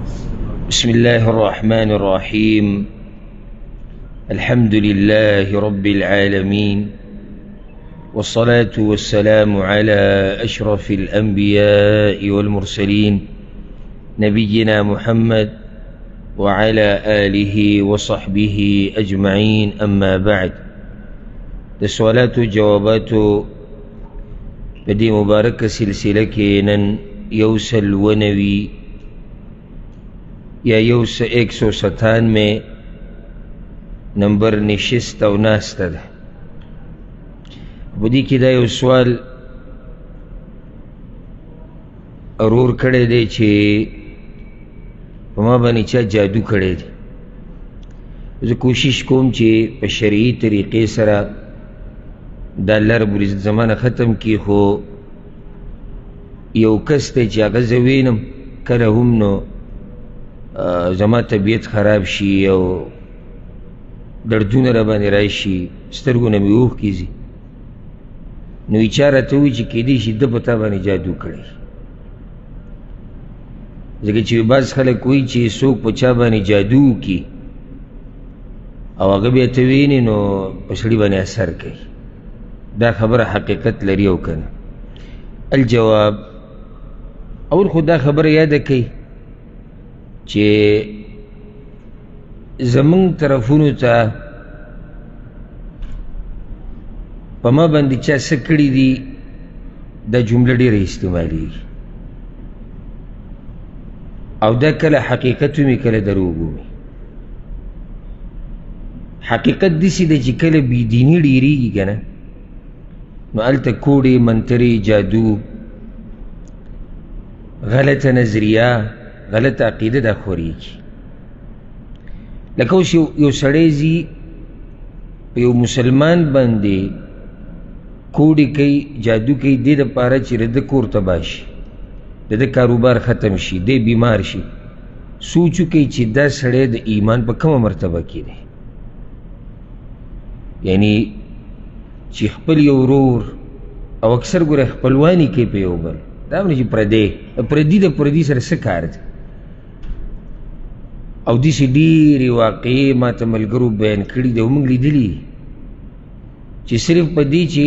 بسم الله الرحمن الرحيم. الحمد لله رب العالمين، والصلاة والسلام على أشرف الأنبياء والمرسلين نبينا محمد وعلى آله وصحبه أجمعين. أما بعد، السؤالات جوابات بدي مبارك سلسلة كينن يوسل ونوي یا 197 نمبر نشست او ناسته ده. بدی کی دا یو سوال ارور کړی دی چې په ما باندې چا جادو کړی دی. زه کوشش کوم چې په شرعي طریقې سره د الله رب العزت زمانه ختم کی، خو یو کس دی چې هغه زه وینم کله هم نو زما طبیعت خراب شي او دردونه را باندې راشي، سترګونه مې اوښکې ځي، نو ویچا راته وایي چې کیدای شي ده په تا باندې جادو کړی. ځکه چې بعض خلک وایي چې څوک په چا باندې جادو وکړي او هغه بیا ته وینې نو په سړي باندې اثر کوي. دا خبره حقیقت لري او که نه؟ الجواب، اول خو دا خبره یاده کوي چې زمونږ طرفونو ته په ما باندې چا څه کړي دي، دا جمله ډېره استعمالېږي او دا کله حقیقت ومي کله دروغ ومي. حقیقت داسې ده چې کله بېدیني ډېرېږي که نه، نو هلته کوډې منترې جادو غلطه نظریه غلط عقیده دا خورېږي. لکه اوس یو سړی ځي په یو مسلمان باندې کوډې کوي، جادو کوي، دې دپاره چې د ده کور تباه شي، د ده کاروبار ختم شي، دی بیمار شي. سوچ وکړئ چې دا سړی د ایمان په کومه مرتبه کې دی. یعنی چې خپل یو ورور او اکثر ګوره خپلواني کوي په یو بل، دا نه چې پردي د پردي سره څه کار دی. او داسې ډېرې واقعې ما ته ملګرو بیان کړي دي او موږ لیدلي چې صرف په دې چې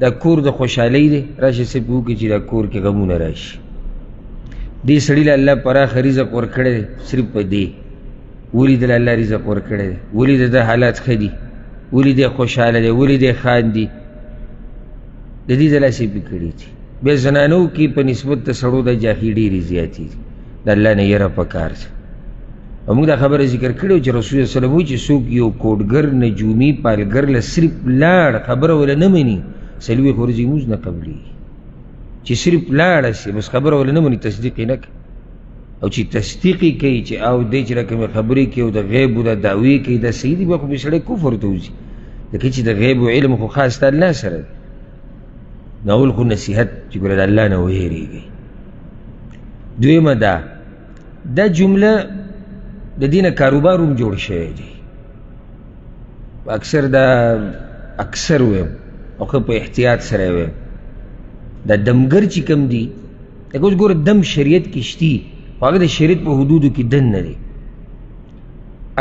دا کور د خوشحالۍ دی، راشه صرف وکړي چې دا کور کې غمونه راشي. دې سړي له الله پراخه رزق ورکړی دی، صرف په دې ولې د الله رزق ورکړی دی، ولې د ده حالات ښه دي، ولې دی خوشحاله دی، ولې دی خاندي، د دې د لاسې پې کړي دي. بیا زنانو کې په نسبت د سړو د جاهي ډېرې زیاتې دي. د الله نه یره پکار ده. او موږ دا خبره ذکر کړې چې رسول الله صلی الله علیه وسلم وایي چې څوک یو کوډګر نجومي پالګر له صرف لاړ خبره وله نه مني، څلوېښت ورځې لمونځ نه قبلېږي. چې صرف لاړه سي بس خبره وله نه مني، تصدیق یې نه کوي. او چې تصدیق یې کوي چې او دی چې رقمې خبرې کوي او د غیبو دا دعوې کوي، دا صحیح دي، بیا خو بې سړی کفر ته وځي. ځکه چې د غیبو علم خو خاص د الله سره دی. نو اول خو نصیحت چې ګوره د الله نه وهېرېږئ. دویمه دا جمله د دې نه کاروبار هم جوړ شوی دی. اکثر ویم او ښه په احتیاط سره ویم، دا دمګر چې کوم دي، لکه اوس ګوره دم شریعت کې شتي، خو هغه د شریعت په حدودو کې دن نه دی.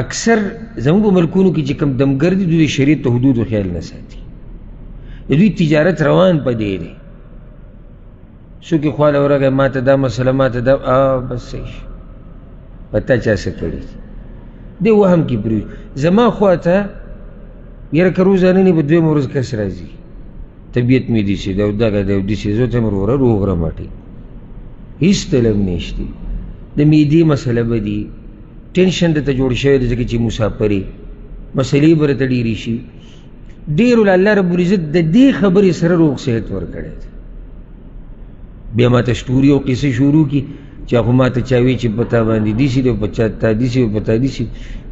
اکثر زموږ په ملکونو کې چې کوم دمګر دي، دوی د شریعت د حدودو خیال نه ساتي. د دوی تجارت روان په دې دی. څوک یې خواله ورغی ما ته دا مسله، ما ته دا، بس صحیح شو، پتا چا څه کړي دي. دې وهم کې پرېږدي. زما خوا ته یاره که روزانه نه به دویمه ورځ کس راځي، طبیعت مې داسې دی او دغه دی او داسې، زه ورته یم وروره روغ رمټې، هېڅ طلب نشته. د معدې مسله به دي، ټینشن درته جوړ شوی دی ځکه چې مسافر یې، مسلې به راته ډېرې شي. ډېرو له الله رب العزت د دې خبرې سره روغ صحت ورکړی دی. بیا ما ته سټوري او قصې شروع کړي چې خو ما ته چا وایي چې په تا باندې داسې دی او په چا تا داسې او په تا داسې.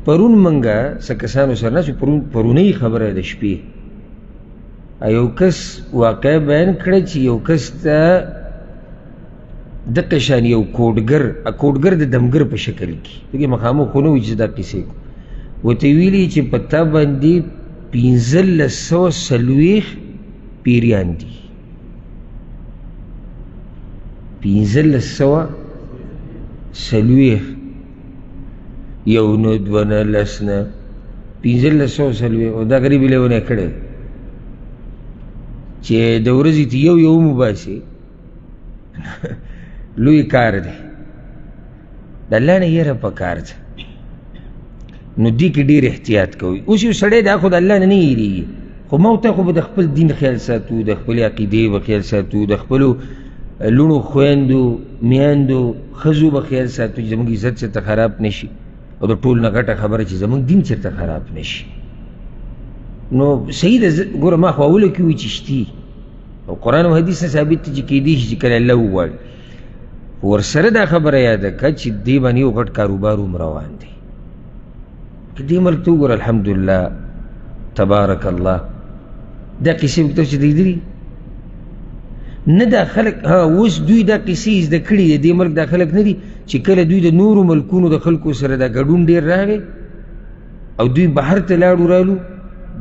پرون موږ څه کسانو سره ناست وو، پرونۍ خبره د شپې یو کس واقع بیان کړی چې یو کس ته دقه شان یو کوډګر د دمګر په شکل کې، دغې مخامخ خو نه وي چې دا قیسې ورته ویلي چې په تا باندې 1540 پیریان دي. 1540 یو نه دوه نه لس نه 1500 او دا غریبي لیونه کړی چې د ورځې ته یو وباسي لوی کار دی. د الله نه یره پکار ده، نو دې کې ډېر احتیاط کوي. اوس یو سړی دا خو د الله نه نه یېرېږي، خو ما ورته خو به د خپل دین خیال ساتو، د خپلې عقیدې به خیال ساتو، د خپلو لوڼو خویندو میاندو ښځو به خیال ساتو چې زموږ عزت چېرته خراب نه شي، او د ټول نه غټه خبره چې زموږ دین چېرته خراب نه شي. نو صحیح ده. ګوره ما خو اوله کې وي چې شتي، او قرآن او حدیث نه ثابت دی چې کیدی شي چې کله الله وغواړي. ورسره دا خبره یاده کړه چې دې باندې یو غټ کاروبار هم روان دی. که دې ملک ته وګوره الحمدلله تبارک الله، دا کیسې وکړه چې دیدلي نه دا خلک. اوس دوی دا کیسې زده کړي دي، دې ملک دا خلک نه دي چې کله دوی د نورو ملکونو د خلکو سره دا ګډون ډېر راغی او دوی بهر ته لاړو رالو،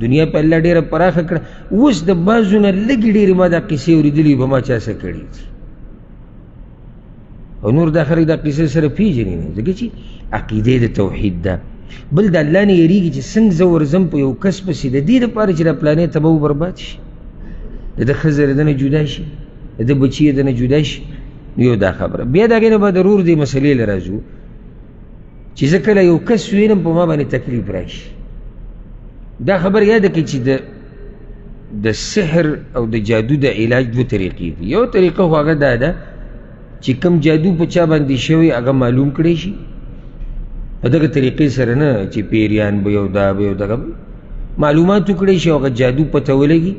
دنیا په الله ډېره پراخه کړه. اوس د بعضو نه لږې ډېرې ما دا کیسې اورېدلي به ما چا څه کړي دي، او نور دا خلک دا کیسې سره پېژني نه، ځکه چې عقیدې د توحید ده. بل د الله نه یېرېږي چې څنګه زه ورځم په یو کس پسې د دې دپاره چې دا پلانې تباه و برباد شي، د ده ښځه د ده نه جدا شي، د ده بچي د ده نه جدا شي. یو دا خبره. بیا د هغې نه به ضرور دې مسلې له راځو چې زه کله یو کس وینم په ما باندې تکلیف راشي. دا خبر یاده کړئ چې د سحر او د جادو د علاج دوه طریقې دي. یو طریقه خو هغه دا ده چې کوم جادو په چا باندې شوی هغه معلوم کړی شي، په دغه طریقې سره نه چې پیریان به یو دا به یو دغه معلومات وکړی شي، هغه جادو پته ولګي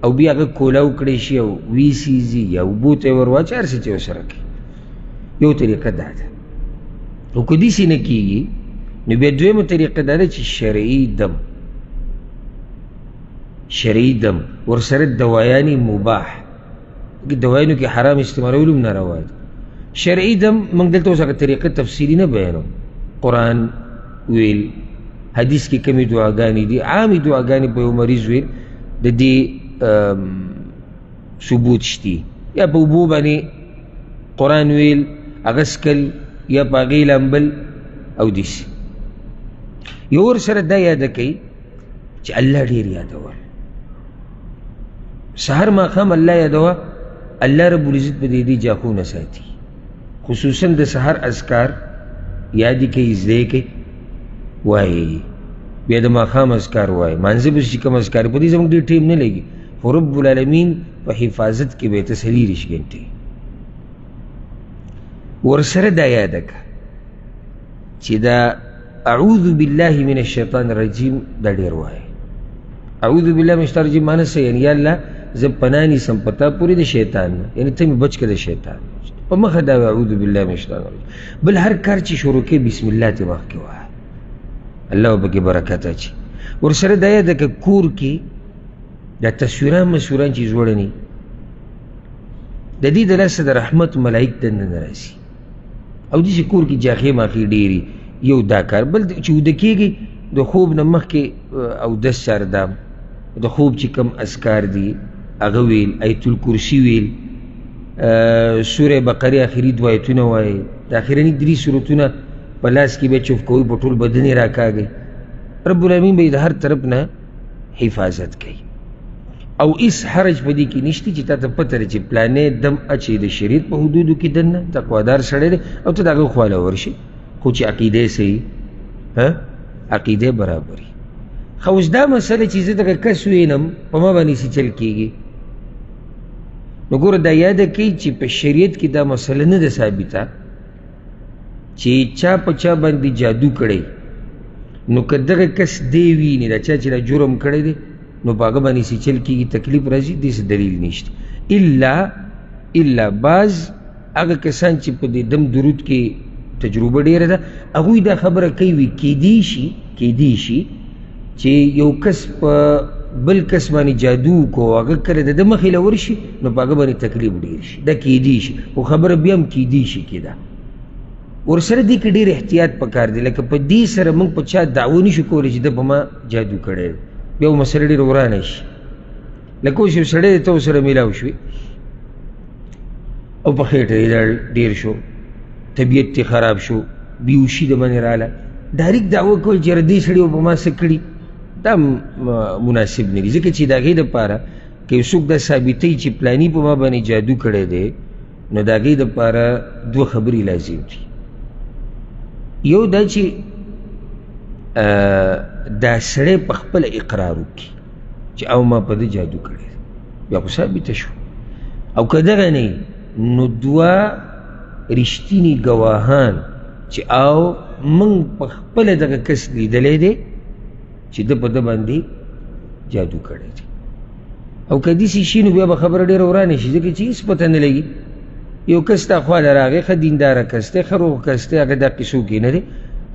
او بیا هغه کولا وکړی شي او ویسیزي یا اوبو ته یې ور واچي، هر څه چې ورسره کوي. یو طریقه دا ده. او که داسې نه کېږي نو بیا دویمه طریقه دا ده چې شرعي دم ورسره دوایانې مباح، دوایانو کې حرام استعمالول هم ناروا دي. شرعي دم موږ دلته اوس هغه طریقه تفصیلي نه بیانوم. قرآن ویل، حدیث کې کمې دعاګانې دي، عامې دعاګانې په یو مریض ویل د دې ثبوت شتي. یا په اوبو باندې قرآن ویل، هغه څکل، یا په هغې لامبل او داسې. یو ورسره دا یاده کوي چې الله ډېر یادول، سهار ماښام الله یادوه، الله رب العزت به دې جاخونه ساتي. خصوصا د سهار اذکار یادې کوي، زده کوي، وایي. بیا د ماښام اذکار وایي، مانځه به چې کوم اذکار په دې زموږ ډېر ټیم نه لګي، خو رب العالمین په حفاظت کې به ته څلېرویشت ګنټې. ورسره دا یاده کړه چې دا اعوذ بالله من الشیطان الرجیم دا ډېر وایي. اعوذ بالله من الشیطان الرجیم معنی څه؟ یعنې یا الله زه پناه نیسم په تا پورې د شیطان نه، یعنې ته مې بچ کړه د شیطان په مخه. دا اعوذ بالله من الشیطان الرجیم. بل هر کار چې شروع کوي بسم الله ته مخکې وایه، الله به پکې برکت اچي. ورسره دا یاده که کور کې دا تصویران مسویران چې زوړني، د دې د لاسه د رحمت ملایک دننه نه راځي، او داسې کور کې جاخې ماخې ډېري. یو دا کار. بل چې وده کېږي د خوب نه مخکې اودس چاردام، د خوب چې کوم اذکار دي هغه ویل، آیت الکرسي ویل، سوره بقرې آخري دوه آیتونه وایي، د آخرني 3 سورتونه په لاس کې به چوف کوئ، په ټول بدن یې راکاږئ. رب العالمین به یې د هر طرف نه حفاظت کوي. او هیڅ حرج په دې کې نشته چې تا ته پته لري چې پلانې دم اچي د شریعت په حدودو کې دننه تقوادار سړی دی او ته د هغه خواله ورشي، خو چې عقیدې صحیح عقیدې برابري. خو اوس دا مسله چې زه دغه کس وینم په ما باندې څه چل کېږي، نو ګوره دا یاده کوي چې په شریعت کې دا مسله نه ده ثابته چې چا په چا باندې جادو کړی. نو که دغه کس دی ویني دا چا چې دا جرم کړی دی، نو په هغه باندې څه چل کېږي، تکلیف راځي، داسې دلیل نشته. الا بعض هغه کسان چې په دې دم درود کې تجربه ډېره ده، هغوی دا خبره کوي کیدی شي چې یو کس په بل کس باندې جادو کو، هغه کله د ده مخې له ورشي، نو په هغه باندې تکلیف ډېر شي. دا کیدی شي، خو خبره بیا هم کیدی شي کېده. ورسره دې کې ډېر احتیاط پکار دی. لکه په دې سره موږ په چا دعوه نشو کولی چې ده په ما جادو کړی، بیا و مسله ډېره ورانه شي. لکه اوس یو سړی دی ته ورسره میلاو شوې او په خېټه یې ډېر شو، طبیعت یې خراب شو، بیهوشي د باندې راله، ډایرکټ دعوه کول چې دې سړي په ما څه کړي دا مناسب نه دي، ځکه چې د هغې دپاره که یو څوک دا ثابتوي چې پلاني په ما باندې جادو کړی دی نو د هغې دپاره دوه خبرې لازم دي. یو دا چې دا سړی په خپله اقرار وکړي چې او ما په ده جادو کړی دی، بیا خو ثابته شو. او که دغه نه نو دوه رښتیني ګواهان چې او موږ په خپله دغه کس لیدلی دی چې ده په ده باندې جادو کړی دی. او که داسې شي نو بیا به خبره ډېره ورانه شي، ځکه چې هېڅ پته نه لګي. یو کس تا خواله راغی، ښه دینداره کس دی، ښه روغ کس دی، هغه دا قیسو کې نه دی،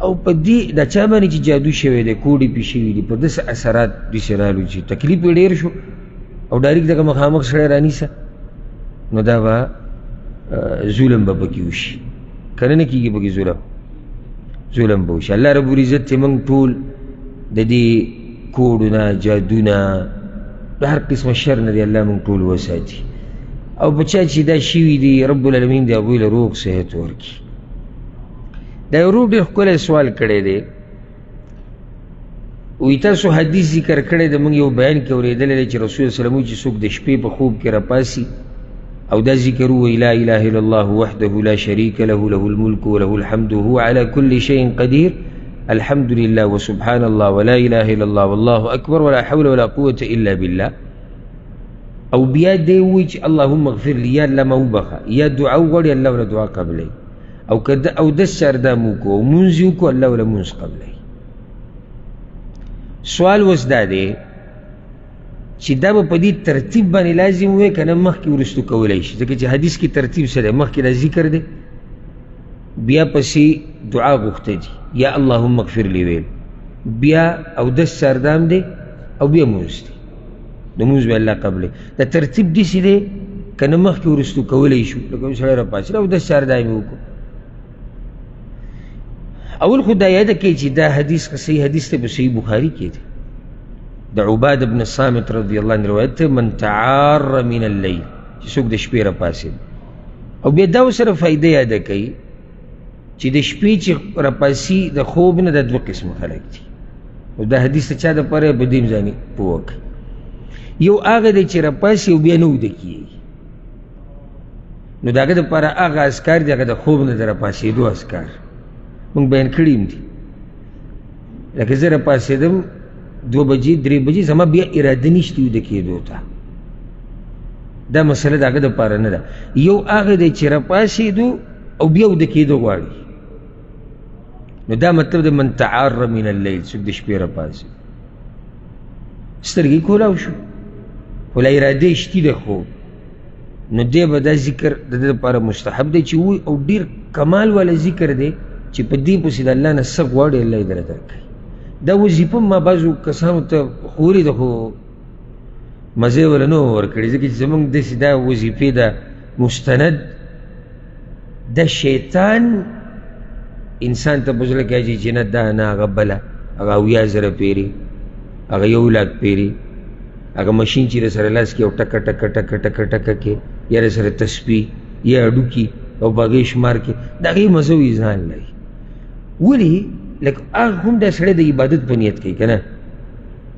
او په دې د چا باندې چې جادو شوی دی، کوډې پې شوي دي، په داسې اثرات داسې رالو چې تکلیف یې ډېر شو او ډایرکټ دغه مخامخ سړی رانیسه، نو دا به ظلم به پکې وشي، که نه کېږي پکې ظلم به وشي. الله رب العزت چې موږ ټول د دې کوډونه جادونه د هر قسمه شر نه دی الله موږ ټول وساتي، او په چا چې دا شوي دي رب العالمین د هغوی له روغ صحت ورکړي. دا یو ورور ډېر ښکلی سوال کړی دی، وایي تاسو حدیث ذکر کړی د موږ یو بیان کې اورېدلی دی چې رسول صلی الله علیه وسلم چې څوک د شپې په خوب کې راپاسي او دا ذکر ووایي لا اله الا الله وحده لا شریک له له الملک وله الحمد وهو على كل شيء قدیر الحمد لله وسبحان الله ولا اله الا الله والله اکبر ولا حول ولا قوة الا بالله، او بیا دی وایي چې اللهم اغفر لي، یا الله ما وبخه، یا دعا وغواړي الله ولا دعا قبلوي، او که اودس چاردام وکړو او مونځ یې وکړو الله ولا مونځ قبلوي. سوال اوس دا دی چې دا به په دې ترتیب باندې لازم وی که نه مخکې وروستو کولی شي، ځکه چې حدیث کې ترتیب څه دی، مخکې دا ذکر دی، بیا پسې دعا غوښته دي، یا اللهم اغفر لي ویل، بیا اودس چاردام دی، او بیا مونځ دی، د مونځ به الله قبلوي. دا ترتیب داسې دی که نه مخکې وروستو کولی شو، لکه یو سړی راپاڅېد اودس چاردام یې وکړو. اول خو دا یاده کوي چې دا حدیث صحیح حدیث دی، په صحیح بخاري کې دی، د عباده بن صامت رضی الله عنه روایت دی، من تعار من اللیل، چې څوک د شپې راپاڅېد. او بیا دا ورسره فایده یاده کوي چې د شپې چې راپاسي د خوب نه د دوه قسمه خلک دي، او دا حدیث د چا دپاره په دې ځانې پوه کړي. یو هغه دی چې راپاسي او بیا نه ویده کېږي، نو د هغه دپاره هغه اذکار دي، هغه د خوب نه د راپاسېدو اذکار مونږ بیان کړي هم دي. لکه زه راپاسېدم 2 بجې 3 بجې، زما بیا اراده نشته ویده کېدو ته، دا مسله د هغه دپاره نه ده. یو هغه دی چې راپاسېدو او بیا ویده کېدو غواړي، نو دا مطلب د من تعار من اللیل، څوک د شپې راپاسي سترګې کولاو شو خو لا اراده شتي ده خوب، نو دی به دا ذکر د ده دپاره مستحب دی چې ووایي، او ډېر کمال والا ذکر دی چې په دې پسې د الله نه څه غواړي الله یې درته درکوي. دا وظیفه ما بعضو کسانو ته خوري ده، خو مزې وله نه ورکړي، ځکه چې زموږ داسې دا وظیفې ده مستند، د شیطان انسان ته په زړه کې اچوي چې نه دا نه هغه بله، هغه 70,000 پیري، هغه 100,000 پیري، هغه مشین چې سره لاس کې او ټکه ټکه ټکه ټکه ټکه کې، یا سره تسبیح یا هډوکي او باغې شمار کې، د هغې مزه وي ځان لري. ولې لکه هغه هم دا سړی د عبادت په نیت کوي که نه،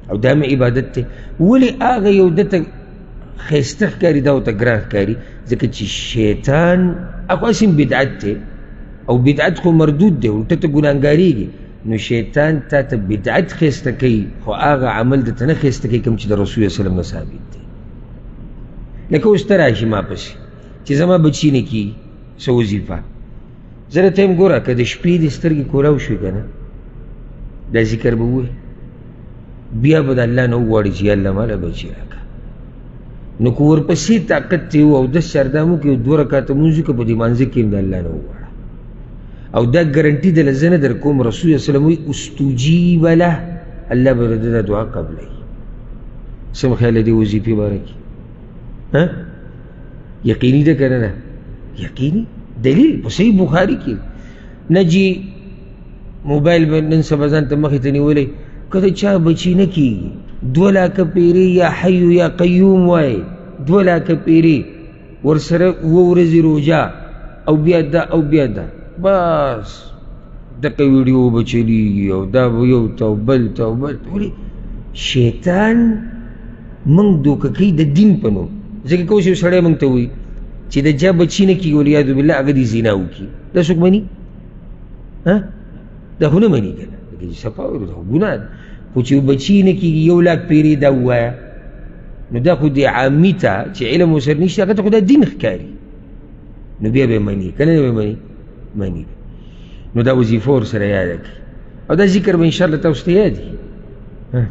او دا مې عبادت دی، ولې هغه یو ده ته ښایسته ښکاري، دا ورته ګران ښکاري، ځکه چې شیطان هغه اسم بدعت دی، او بدعت خو مردود دی، الټه ته ګناهګارېږي، نو شیطان تا ته بدعت ښایسته کوي، خو هغه عمل درته نه ښایسته کوي کوم چې د رسول صلی الله علیه وسلم نه ثابت دی. لکه اوس ته راشي ما پسې چې زما بچي نه کېږي څه وظیفه، زه راته یم ګوره که د شپې دې سترګې کولاو شوې که نه، دا ذکر به ووایې، بیا به د الله نه وغواړي چې یا الله ماله بچي راکړه. نو که ورپسې طاقت ته و اودس چاردام وکړې 2 رکعته لمونځ وکړه، په دې مانځه کې هم د الله نه وغواړه، او دا ګرنټي دله زه نه در کوم، رسول صلی الله علیه وسلم وایي استجیب له، الله به د ده دعا قبلوي. څه خیال دی وظیفې باره کې؟ یقیني ده که نه ده؟ یقیني دلیل په صحیح بخاري کې. نه جي موبایل به نن سبا ځان ته مخې ته نیولی، که د چا بچي نه کېږي 2 لاکه پیرې یا حیو یا قیوم وایي، 2 لاکه پیرې ورسره 2 ورځې روژه، او بیا دا او بیا دا، بس دغه ویډیو به چلیږي او دا به یو ته او بل ته او بل ولې شیطان موږ دوکه کوي د دین په نوم ځکه که اوس یو سړی موږ ته وایي چې د چا بچي نه کېږي والعیاذ بالله هغه دې زنا وکړي دا څوک مني دا خو نه مني که نه صفا وایي دا خو ګناه ده خو چې بچي نه کېږي 1,00,000 پیرې دا ووایه نو دا خو د عامي ته چې علم ورسره نشته هغه ته خو دا دین ښکاري نو بیا به یې مني که نه به مني مني نو دا وظیفه ورسره یاده کړي او دا ذکر به انشاءالله تاسو ته یاد وي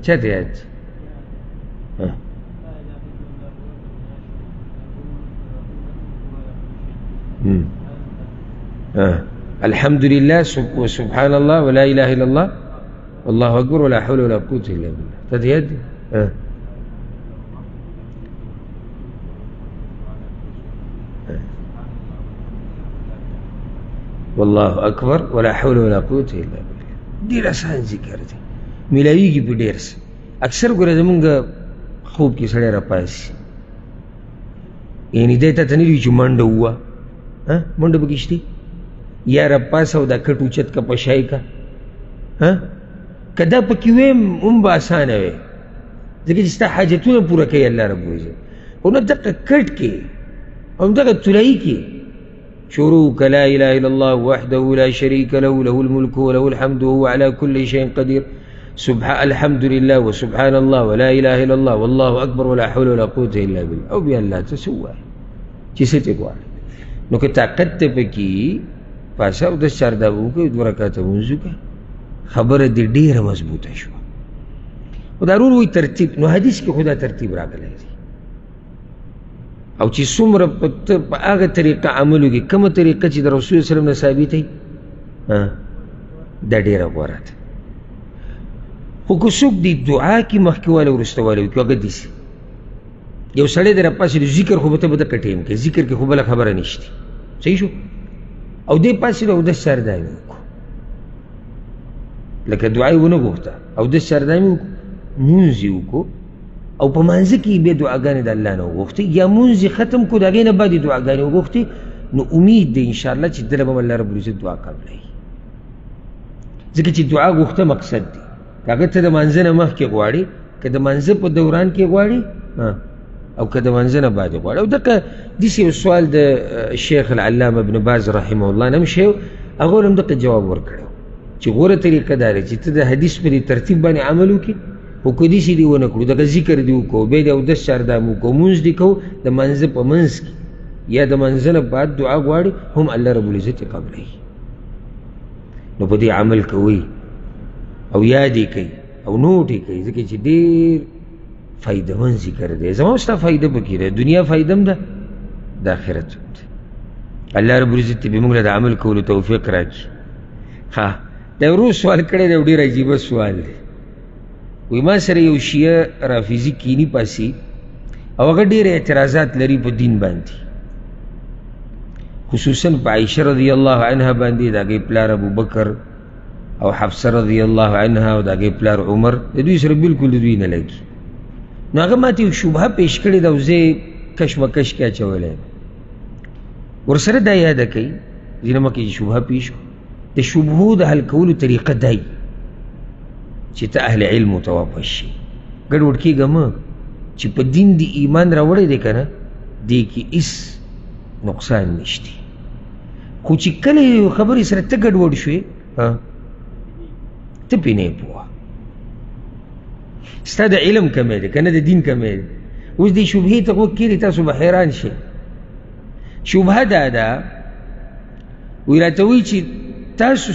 چا ته یاد الحمد لله وسبحان الله ولا إله إلا الله والله أكبر ولا حول ولا قوة إلا بالله ته یاد دي والله أكبر ولا حول ولا قوة إلا بالله ډېر آسان ذکر دی میلاویږي په ډېر څه اکثر ګوره زمونږ خوب کې سړی راپاسي یعنې دی ته ته نه وي چې منډه ووه منډه پکې شته یا راپاسه او دا کټ اوچت که پشای که که دا پکې ویم هم به اسانه وی ځکه چې ستا حاجتونه پوره کوي الله رب العزت خو نه دغه کټ کې او همدغه طلایي کې شروع لا إله إلا الله وحده لا شريك له له الملك وله الحمد وهو على كل شيء قدير الحمد لله وسبحان الله ولا إله إلا الله والله أكبر ولا حول ولا قوة إلا بالله أو بیا الله ته څه ووایي چې څه ترې غواړي نو که طاقت ته پکې پاسه اودس 4 دا به وکړي 2 رکعته لمونځ وکړه خبره دې ډېره مضبوطه شوه خو دا ورور وایي ترتیب نو حدیث کې خو دا ترتیب راغلی دی او چې څومره په هغه طریقه عمل وکړي کومه طریقه چې د رسول وسلم نه ثابته وي دا ډېره غوره ده خو که څوک د دعا کې مخکې والی وروسته والی وکړي هغه داسې یو سړی دی راپاسې د ذکر خو به ته دقه ټایم کوي ذکر کې خو بله خبره نشته صحیح شو او دی پاسې د اودس 4 دایمې وکړو لکه دعا یې ونه غوښته اودس 4 دایمې وکړو مونځ یې وکړو او په مانځه کې بیا دعاګانې د الله نه وغوښتې یا مونځ یې ختم کړو د هغې نه بعد یې دعاګانې وغوښتې نو امید دی انشاءالله چې دله به الله رب العزت دعا قبلوي ځکه چې دعا غوښته مقصد دی که هغه ته د مانځه نه مخکې غواړي که د مانځه په دوران کې غواړي او که د مانځه نه بعد غواړي او دغه داسې یو سوال د شیخ العلامه ابن باز رحمه الله نه هم شی هغه هم دغه جواب ورکړی چې غوره طریقه دا دی چې ته د حدیث په دې ترتیب باندې عمل وکړي خو که داسې دې ونه کړو دغه ذکر دې وکړو بیا دې اودس 4 دام وکړو مونځ دې کوو د مانځه په منځ کې یا د مانځه نه بعد دعا غواړي هم الله رب العزت یې قبلوي نو په دې عمل کوئ او یاد یې کوي او نوټ یې کوي ځکه چې ډېر فایدهمند ذکر دی زما ستا فایده پکې ده دنیا فایده هم ده د آخرت هم ده الله رب العزت به موږ له د عمل کولو توفیق راکړي ښه دا ورو سوال کړی دی ډېر عجیبه سوال دی وایي ما سره یو شیعه رافظي کیني پاسي او هغه ډېر اعتراضات لري په دین باندې خصوصا په عایشه رضی الله عنها باندې د هغې پلار ابوبکر او حفصه رضی الله عنها او د هغې پلار عمر د دوی سره بلکل د دوی نه لګي نو هغه ماته یو شبهه پیش کړې ده او زه یې کشمکش کې اچولی ورسره دا یاده کوي ځینې مخکې چې شبهه پیش کړو د شبهو د حل کولو طریقه دی چې ته اهل علم ته واپس شي ګډوډ کېږه مه چې په دین د ایمان راوړی دی که نه دې کې هېڅ نقصان نشته خو چې کله یو خبرې سره ته ګډوډ شوې ته پې نه یې پوه ستا د علم کمی دی که نه د دین کمی دی اوس دې شبهې ته غوږ کېږدي تاسو به حیران شئ شبهه دا ده وایي راته وایي چې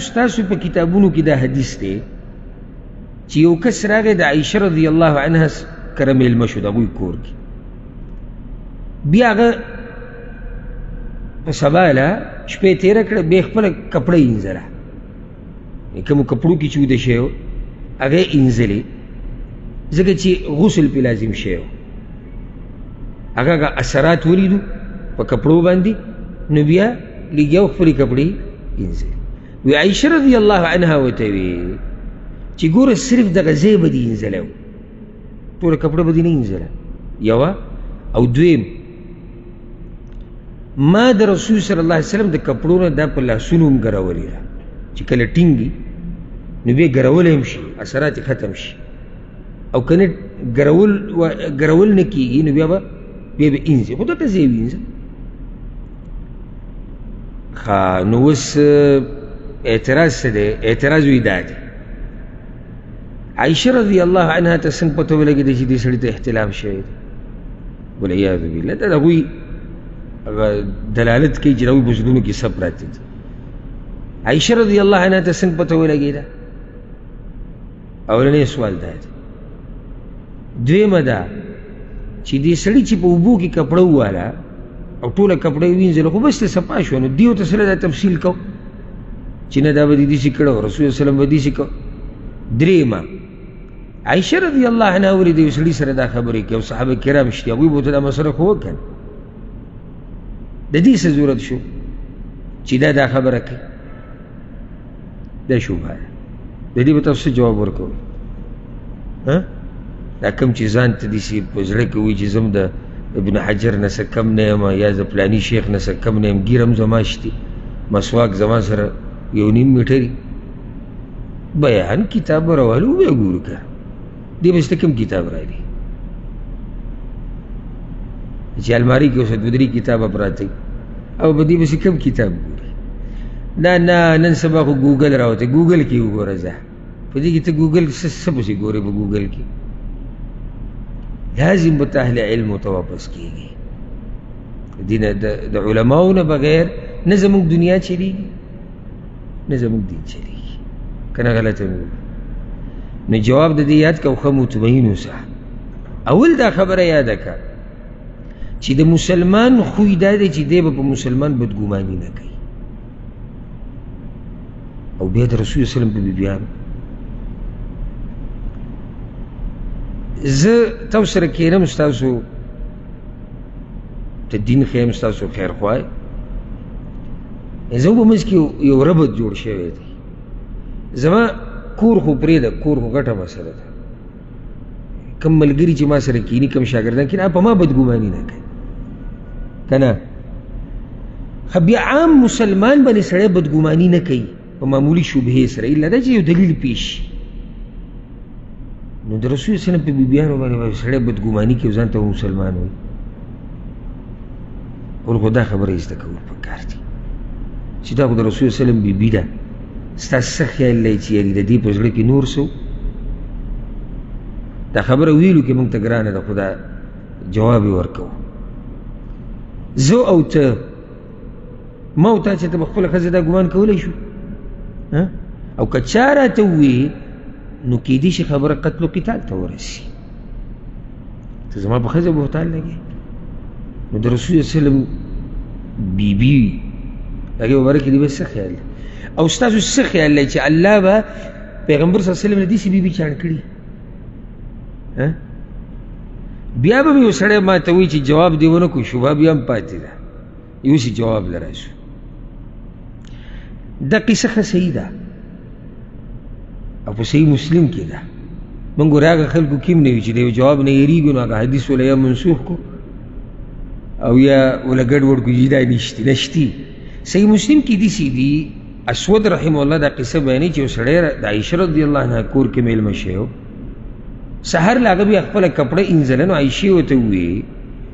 ستاسو په کتابونو کې دا حدیث دی چې یو کس راغی د عایشه رضی الله عنها کره میلمه شو د هغوی کور کې بیا هغه په سباله شپې تېره کړه بیا یې خپله کپړه اینځله کومو کپړو کې چې وده شوی و هغه یې اینځلې ځکه چې غسل پې لازم شوی و هغه اثرات ولیدو په کپړو باندې نو بیا لګیا و خپلې کپړې اینځلې وی عایشه رضی الله عنها ورته وی چې ګوره صرف دغه ځای به دې اینځلی و ټوله کپړه به دې نه اینځله یوه او دویم ما د رسول صلی الله علیه وسلم د کپړو نه دا په لاسونو هم ګرولې ده چې کله ټینګي نو بیا ګرول هم شي، اثرات ختم شي، او کنه ګرول نه کېږي نو بیا به انځي، خو دلته ځای وینځه. نو اوس اعتراض څه دی؟ اعتراض وی دا دی عائشہ رضی الله عنها ته څنګه پته ولګېده چې دې سړي ته احتلام شوی دی؟ والعیاذ بالله. دا د هغوی دلالت کوي چې د هغوی په زړونو کې څه پراته دي. عائشہ رضی الله عنها ته څنګه پته ولګېده؟ اولنی سوال دا دی. دویمه دا چې دې سړي چې په اوبو کې کپړه وواله او ټوله کپړه یې وینځله، خو بس ته صفا شوه، نو دیو ته سره دا تفصیل کو چې نه دا به دې داسې کړه او رسول الله وسلم به داسې کو. درېیمه عائشہ رضی الله عنها ولې د یو سړي سره دا خبرې کوي او صحابه کرام شته، هغوی به ورته دا مسله خو وکړه. د دې څه ضرورت شو چې دا خبره کوي؟ دا شبهه ده. د دې به تاسو څه جواب ورکوئ؟ دا کوم چې ځان ته داسې په زړه کې وایي چې زم د ابن حجر نه څه کم نه یم یا د فلاني شیخ نه څه کم نه یم، ګیر هم زما شتي، مسواک زما سره 1.5 میټري. بیان کتاب راولو بیا ګورو که دې به سته کوم کتاب راځي چې الماري کې اوس 2-3 کتابه پراته او به دې به کوم کتاب ګوري؟ نه نن سبا خو ګوګل راوته، ګوګل کې وګوره. ځه په دې کې ته ګوګل څه پسې ګورې په ګوګل کې؟ لازم به ته اهل علم ته واپس کېږي. د علماو نه بغیر نه زموږ دنیا چلېږي نه زموږ دین چلېږي. که نه غلطه مې نو جواب د دې یاد که او ښه مطمئن اوسه. اول دا خبره یاده که چې د مسلمان خوی دا دی چې دی به په مسلمان بدګماني نه کوي، او بیا د رسول صلی الله علیه وسلم په بیبیانو. زه تاسو سره کښېنم، ستاسو ته دین ښیم، ستاسو خیر خوای، زه په منځ کې یو ربط جوړ شوی دی. زما کور خو پرېږده، کور خو ګټه مسله ده. کم ملګري چې ما سره کښېني، کم شاګردان کښېني، په ما بدګماني نه کوي که نه؟ خو بیا عام مسلمان باندې سړی بدګماني نه کوي په معمولي شبهې سره، الا دا چې یو دلیل پیش شي. نو د رسول صلی الله علیه وسلم په بیبیانو باندې سړی بدګماني کوي، ځان ته مسلمان وایي. ول خو دا خبره یې زده کول پکار دي چې دا خو د رسول صلی الله علیه وسلم بیبي ده. ستاسو څه خیال دی چې یعنې د دې په زړه کې نور څه؟ دا خبره ویلو کې موږ ته ګرانه ده، خو دا جواب یې ورکوو. زه او ته، ما او تا چې ته په خپله ښځه دا ګمان کولی شو؟ او که چا راته ووایي نو کېدای شي خبره قتل و قتال ته ورسي. ته زما په ښځه بهتان لګې، نو د رسول صلی الله علیه وسلم بیبي هغې مبارک دې به څه خیال دی؟ او ستاسو څه خیال دی چې الله به پیغمبر صلی الله علیه وسلم نه داسې بیبي چاڼ کړي؟ بیا به مې یو سړی ما ته وایي چې جواب دې ونه کړو، شبهه بیا هم پاتې ده، یو سي جواب له راشو. دا قصه ښه صحیح ده او په صحیح مسلم کې ده. موږ ګورې هغه خلکو کې هم نه وي چې د یو جواب نه یېرېږو، نو هغه حدیث وله یا منسوخ کو او یا وله ګډوډ کو چې دا نشتي. صحیح مسلم کې داسې دي، اسود رحمه الله دا قصه بیانوي چې یو سړی د عایشة رضی الله عنها کور کې میلمه شوی و، سحر له هغه بیا خپله کپړه انځله، نو عایشې ورته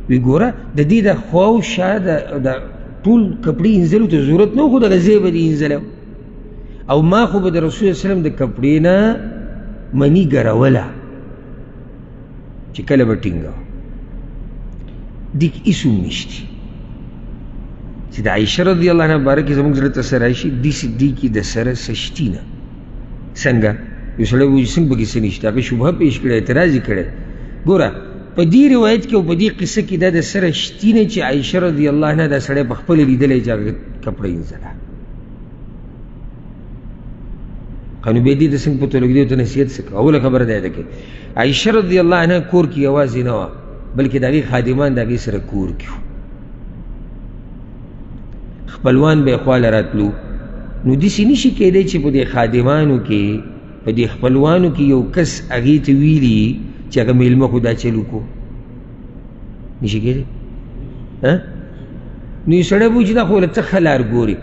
وی ګوره د دې د خوا او شا د ټول کپړې انځلو ته ضرورت نه و، خو دغه ځای به دې انځلی او ما خو به د رسول الله وسلم د کپړې نه مني ګروله چې کله به ټینګه دې کې هېڅ هم نشتي چې د عایشة رضی الله عنها باره کې زموږ زړه ته څه راشي، داسې دې کې د سره څه شتي نه. څنګه یو سړی وایي څنګه پکې څه نشته، هغه شبهه پیش کړی، اعتراض یې کړی. ګوره په دې روایت کې او په دې قصه کې دا د سره شتي نه چې عایشة رضی الله عنها دا سړی په خپله لیدلی چې هغه کپړه انځله. قانو بیا دې ته څنګه پته لګېدی ورته نصیحت څه کوه؟ اوله خبره دا ده کې عایشة رضی الله عنها کور کې یوازې نه وه، بلکې د هغې خادمان د هغې سره کور کې وو، خپلوان به یې خواله راتلو. نو داسې نه شي کېدی چې په دې خادمانو کې، په دې خپلوانو کې یو کس هغې ته ویلي چې هغه میلمه خو دا چل وکړو، نه شي کېدی. نو یو سړی به وایي چې دا خو له څه ښه لار ګوري،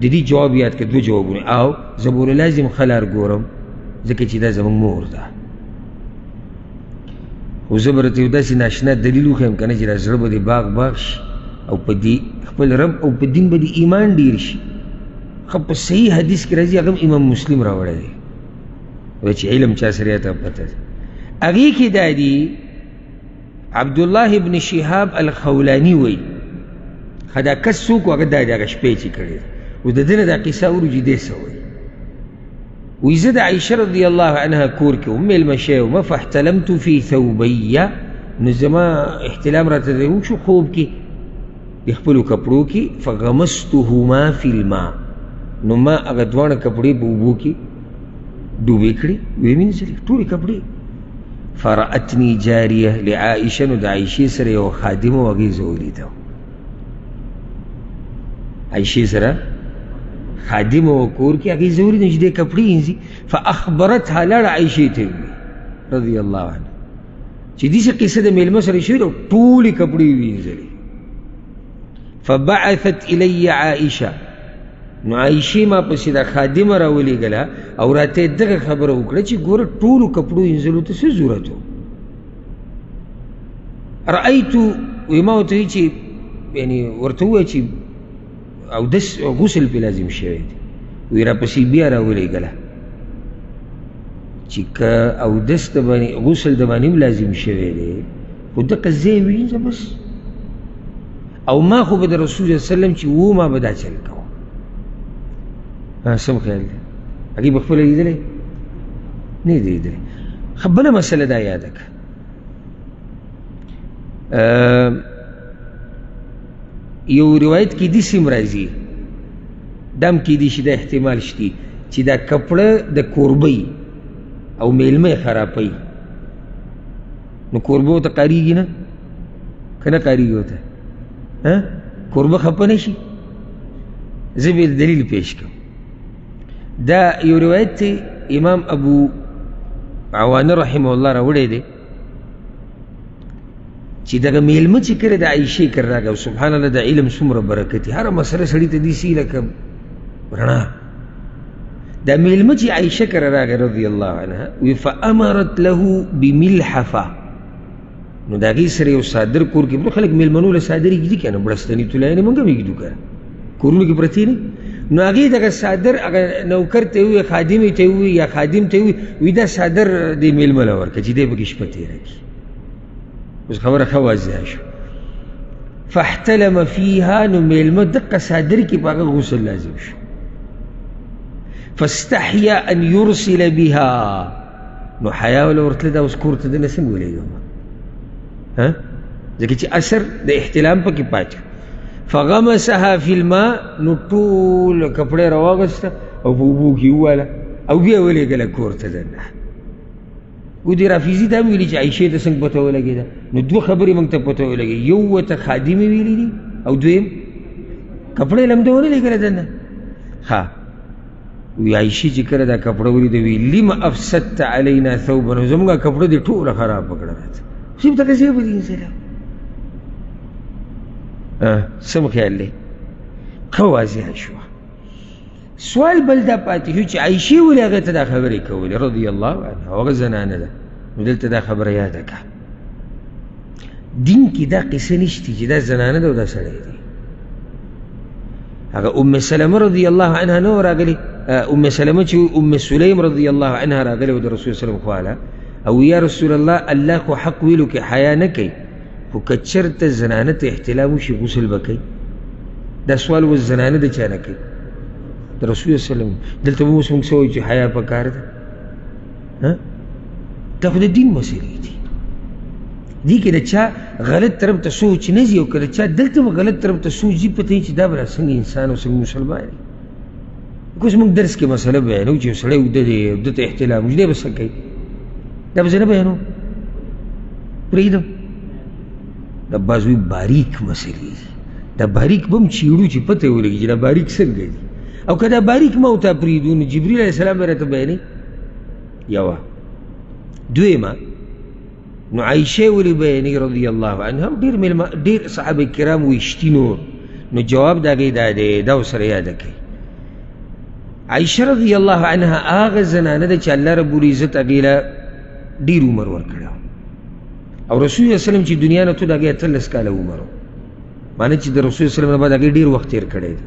د دې جواب یاد کړه، دوه جوابونه. او زبور لازم خلار ګورم ځکه چې دا زمونږ مور ده، خو زه به راته یو داسې ناشنا دلیل وښیم که نه چې دا زړه به دې باغ شي او په دې خپل رب او په دین به دې ایمان ډېر شي. خو په صحیح حدیث کې راځي، هغه امام مسلم راوړی دی، وایي چې علم چا سره ته پته ده. هغې کې دا دي عبدالله ابن شهاب الخولاني وایي ښه دا کس څوک و؟ هغه دا د هغه شپې چې کړې ده، او د ده نه دا قصه اورو چې دی څه وایي. وایي زه د عایشه رضی الله عنها کور کې وم مېلمه شوی ومه، فاحتلمت فی ثوبیه، نو زما احتلام راته دی وشو خوب کې د خپلو کپړو کې، فغمستهما فی الماء، نو ما هغه دواړه کپړې په اوبو کې ډوبې کړې، ویې مینځلې ټولې کپړې. فرأتني جاریه لعائشه، نو د عایشې سره یو خادمه و، هغې زه ولیدم. عایشې سره خادمه و کور کې، هغې زه ولیدم چې دې کپړې وینځي. فاخبرتها، لاړه عایشې ته وویل رضی الله عنها چې داسې قصه د مېلمه سره شوې ده، ټولې کپړې وینځلې. فبعثت الی عائشه، نو عایشې ما پسې دا خادمه راولېږله او راته یې دغه خبره وکړه چې ګوره ټولو کپړو وینځلو ته څه ضرورت و. رأیتو، وایي ما ورته وایي چې یعنې ورته ووایه چې اودس غسل پې لازم شوی دی، وایي راپسې بیا راولېږله چې که اودس د باندې غسل د باندې هم لازم شوی دی، خو دقه ځای وینځه بس. او ما خو به د رسول صلی الله علیه وسلم چې و ما به دا چل کوم. سم خیال دی؟ هغې به خپله لیدلی نه دی لیدلی. ښه بله مسله دا یاده که یو روایت کې داسې هم راځي، دا هم کیدی شي دا احتمال شته چې دا کپړه د کوربۍ او میلمه یې خرابوي، نو کوربه ورته کارېږي نه که نه کارېږي ورته؟ کوربه خفه نه شي؟ زه به دلیل پیش کړم. دا یو روایت دی امام ابو عوانه رحمه الله راوړی دی چې دغه میلمه چې کله د عایشې کره راغی، او سبحان الله د علم څومره برکت، هره مسله سړي ته داسې لکه رڼا. دا میلمه چې عایشه کره راغی رضی الله عنها، وی فامرت له بملحفه، نو د هغې سره یو صادر کور کې خلک میلمنو له صادر ږدي که نه، بړستني طلایانې موږ هم ږدو که کورونو کې پرتې نه، نو هغې دغه صادر هغه نوکر ته ووایي، خادمې ته ووایي یا خادم ته ووایي دا صادر دې میلمه له ورکړه چې دی پکې شپه تېره کړي. اوس خبره ښه واضحه شو. فاحتلم فیها، نو میلمه دقه صادر کې په هغه غسل لازم شو. فاستحیا ان یرسل بها، نو حیا وله ورتله دا اوس کور ته دنه څنګه ولېږم، ځکه چې اثر د احتلام پکې پاتې. فغمسها فی الماء، نو ټول کپړې راواغسته او په اوبو کې وواله او بیا ولېږله کور ته دننه. ودې رافیزي دا هم ویلي چې عایشې ته څنګه پته ولګېده، نو دوه خبرې موږ ته پته ولګېږي، یو ورته خادمې ویلي دي او دویم کپړې له همده ونه لېږله دننه. ښه وی عایشې چې کله دا کپړه ولیده وی لم افسدت علینا ثوبا، نو زموږ کپړه دې ټوله خرابه کړه راته، صرف دغه ځای به دې انسلام. سم خیال دی؟ ښه واضحه شوه. سوال بل دا پاتې شو چې عایشې ولې هغې ته دا خبرې کولې رضی الله عنها، هغه زنانه ده، نو دلته دا خبره یاده کړه. دین کې دا قصه نشته چې دا زنانه ده او دا سړی دی. هغه ام سلمه رضی الله عنها نه راغلې، ام سلمه چې ام سلیم رضی الله عنها راغلې و د رسول صلی الله علیه وسلم خواله، او یا رسول الله الله خو حق ویلو کې حیا نه کوي، خو که چېرته زنانه ته احتلام وشي غسل به کوي. دا سوال اوس زنانه د چا نه کوي؟ د رسول صلی الله علیه وسلم. دلته به اوس موږ څه وایو چې حیا پکار ده؟ دا خو د دین مسلې دي، دې کې د چا غلط طرف ته سوچ نه ځي، او که د چا دلته به غلط طرف ته سوچ ځي، پته یې چې دا به څنګه انسان او څنګه مسلمان دی. اوس موږ درس کې مسله بیانوو چې یو سړی اوده دی او ده ته احتلام وشي، دی به څه کوي؟ دا به زه نه بیانوم، پرېږدم. دا بعض وایي باریک مسلې دي، دا باریک به هم چیړو چې پته یې ولګي چې دا باریک څنګه دي، او که دا باریک ما ورته پرېږدو نو جبریل علیه السلام به راته بیانوي. یوه. دویمه، نو عایشې ولې بیانوي رضی الله عنها، ډېر صحابه کرام ویشتي نور، نو جواب د هغې دا دی، دا ورسره یاده کوي عائشہ رضی اللہ عنها هغه زنانه ده چې الله رب العزت هغې له ډېر عمر ورکړی او رسول الله وسلم چې دنیا نه تو د هغې 18 کاله عمر و، معنی چې د رسول وسلم نه بعد هغې ډېر وخت تېر کړی دی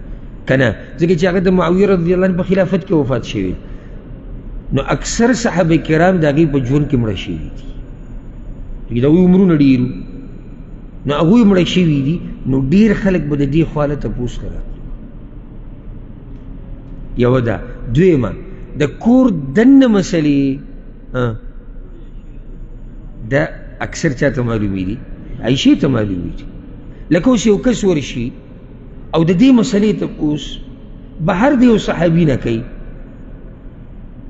که نه، ځکه چې هغه د معاویه رضی الله عنه په خلافت کې وفات شوي. نو اکثر صحابه کرام د هغې په ژوند کې مړه شوي دي، د هغوی عمرونه ډېر نو هغوی مړه شوي دي. نو ډېر خلک به د دې خواله تپوس کوي. یوه ده. دویمه د کور دننه مسلې دا اکثر چاته معلومي دي، عایشې ته معلومي دي. لکه اوس یو کس ورشي او د دې مسلې تپوس بهر د یو صحابي نه کوي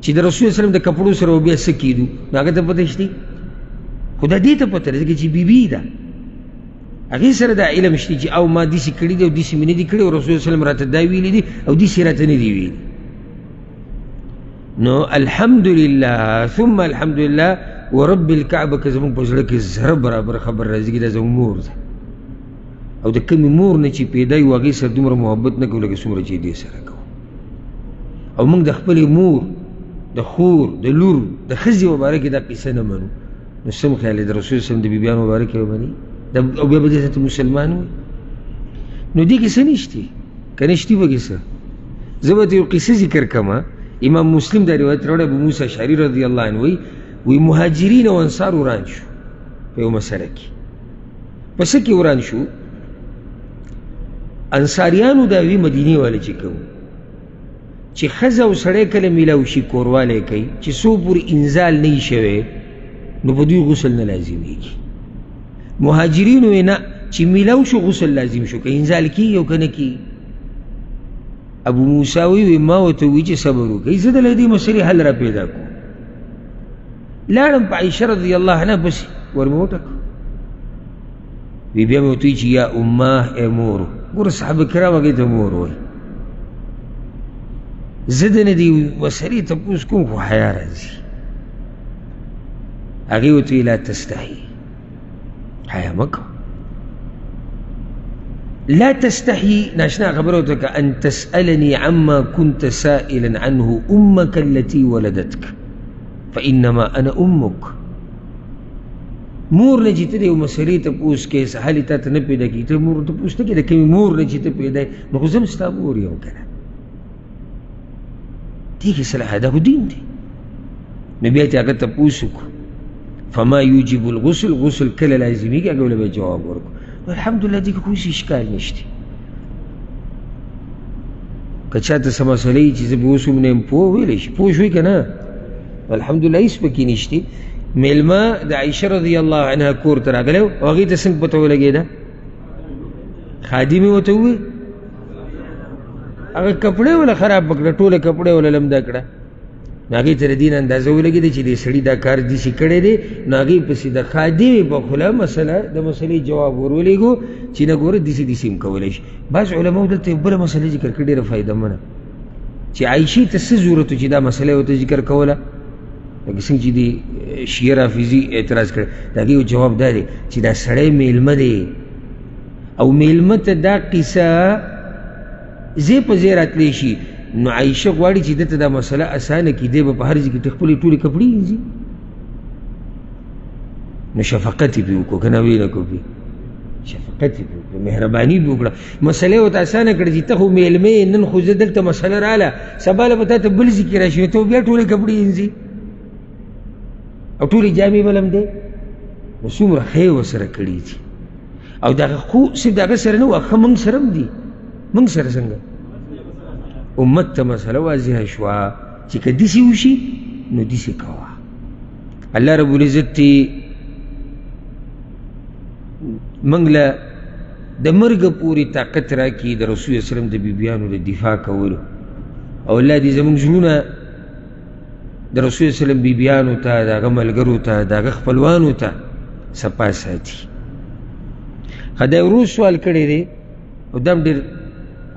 چې د رسول وسلم د کپړو سره بیا څه کېدو، نو هغه ته پته شته، خو د دې ته پته ده ځکه چې بیبي ده، هغې سره دا علم شته چې او ما داسې کړي دي او داسې مې نه دي کړي او رسول وسلم راته دا ویلي دي او داسې راته نه دي ویلي. نو الحمدلله ثم الحمدلله ورب الکعبه که زموږ په زړه کې زره برابر خبر راځي چې دا زموږ مور ده او د کومې مور نه چې پیدا یو هغې سره دومره محبت نه کوو لکه څومره چې دې سره کوو. او موږ د خپلې مور د خور د لور د ښځې مبارکې دا قصه نه منو، نو سم خیال دی د رسول وسلم د بیبیانو مبارکې ومني او بیا به دې ته مسلمان وي. نو دې کې څه نشتي، که نشتي به کیسه. زه به ته یو قصه ذکر کړم. امام مسلم دا روایت راوړی، ابو موسی اشعري رضی الله عنه وی مهاجرین او انصار وران شو په یو مسله کې. په څه کې وران شو؟ انصاریانو دا وی مدینې والا چې کوم چې ښځه او سړی کله میلاو شي کوروالی کوي چې څو پورې انزال نه وي شوی نو په دوی غسل نه لازمیږي. مهاجرینو یې نه چې میلاو شو غسل لازم شو، که انزال کېږي او که نه کېږي. ابو موسی وی ما ورته ووایي چې صبر وکړئ، زه دله دې مسلې حل را پیدا کړو. لاړم په عایشه رضی الله عنها پسې ور مې وټکو، وی بیا مې ورته ووایي چې یا اماه ای مورو. ګوره صحابه کرام هغې ته مور وایي. زه د نه دې مسلې تپوس کوم خو حیا راځي. هغې ورته ویي لا تستحي، حیا مه کوه. لا تستحي ناشنا خبرتك أن تسألني عما كنت سائلا عنه أمك التي ولدتك فإنما أنا أمك. مور نه چې ته د یو مسلې تپوس کې سهالې تا ته نه پیدا کېږي، ته مور تپوس نه کړې د کومې مور نه چې ته پیدا یې، نو خو زه هم ستا مور یم که نه. دې کې صلاح دا خو دین دی. نو بیا چې هغه تپوس وکړو فما یوجب الغسل، غسل کله لازمیږي، هغه له به جواب ورکړو. الحمدلله دې کې کوم اشکال نشته. که چاته څه مسله وي چې زه به اوس هم نه یم پوه ویلی شي، پوه شوي که نه؟ الحمدلله هېڅ پکې نشته. میلمه د عایشه رضی الله عنها کور ته راغلی او هغې ته څنګه پته ولګېده؟ خادمې ورته ووایي هغه کپړې وله خراب کړه، ټوله کپړې وله لمده کړه. نو هغې ته د دې نه اندازه ولګېده چې دې سړي دا کار داسې کړی دی. نو هغې پسې د خادمې په خوله مسله د مسلې جواب ورولېږو چې نه ګوره داسې داسې هم کولی شي. بعض علماو دلته یو بله مسله ذکر کړې ډېره فایدهمنه چې عایشې ته څه ضرورت و چې دا مسله ورته ذکر کوله، لکه څنګه چې د شیعه رافظي اعتراض کړی. د هغې یو جواب دا دی چې دا سړی میلمه دی او میلمه ته دا قصه ځای په ځای راتلی شي، نو عایشه غواړي چې دته دا مسله اسانه کړي، دی به په هر ځای کې خپلې ټولې کپړې وینځي. نو شفقت یې پرې وکړو که نه ویې نه کړو پرې شفقت یې پرې وکړو، مهرباني پرې وکړه. مسله یې ورته اسانه کړه چې ته خو میلمه یې، نن خو زه دلته مسله راله، سبا له به تا ته بل ځای کې راشي، ته بیا ټولې کپړې وینځي او ټولې جامې به لمدې. نو څومره ښې ورسره کړي دي. او دغه خو صرف د هغه سره نه و، ښه موږ سره هم دي. موږ سره څنګه امت ته مسله واضحه شوه چې که داسې وشي نو داسې کوه. الله رب العزت موږ له د مرګه پورې طاقت راکړي د رسول الله وسلم د بیبیانو د دفاع کولو، او الله دې زموږ زړونه د رسول الله وسلم بیبیانو ته، د هغه ملګرو ته، د هغه خپلوانو ته صفا ساتي. ښه دا ورو سوال کړی دی او دا هم ډېر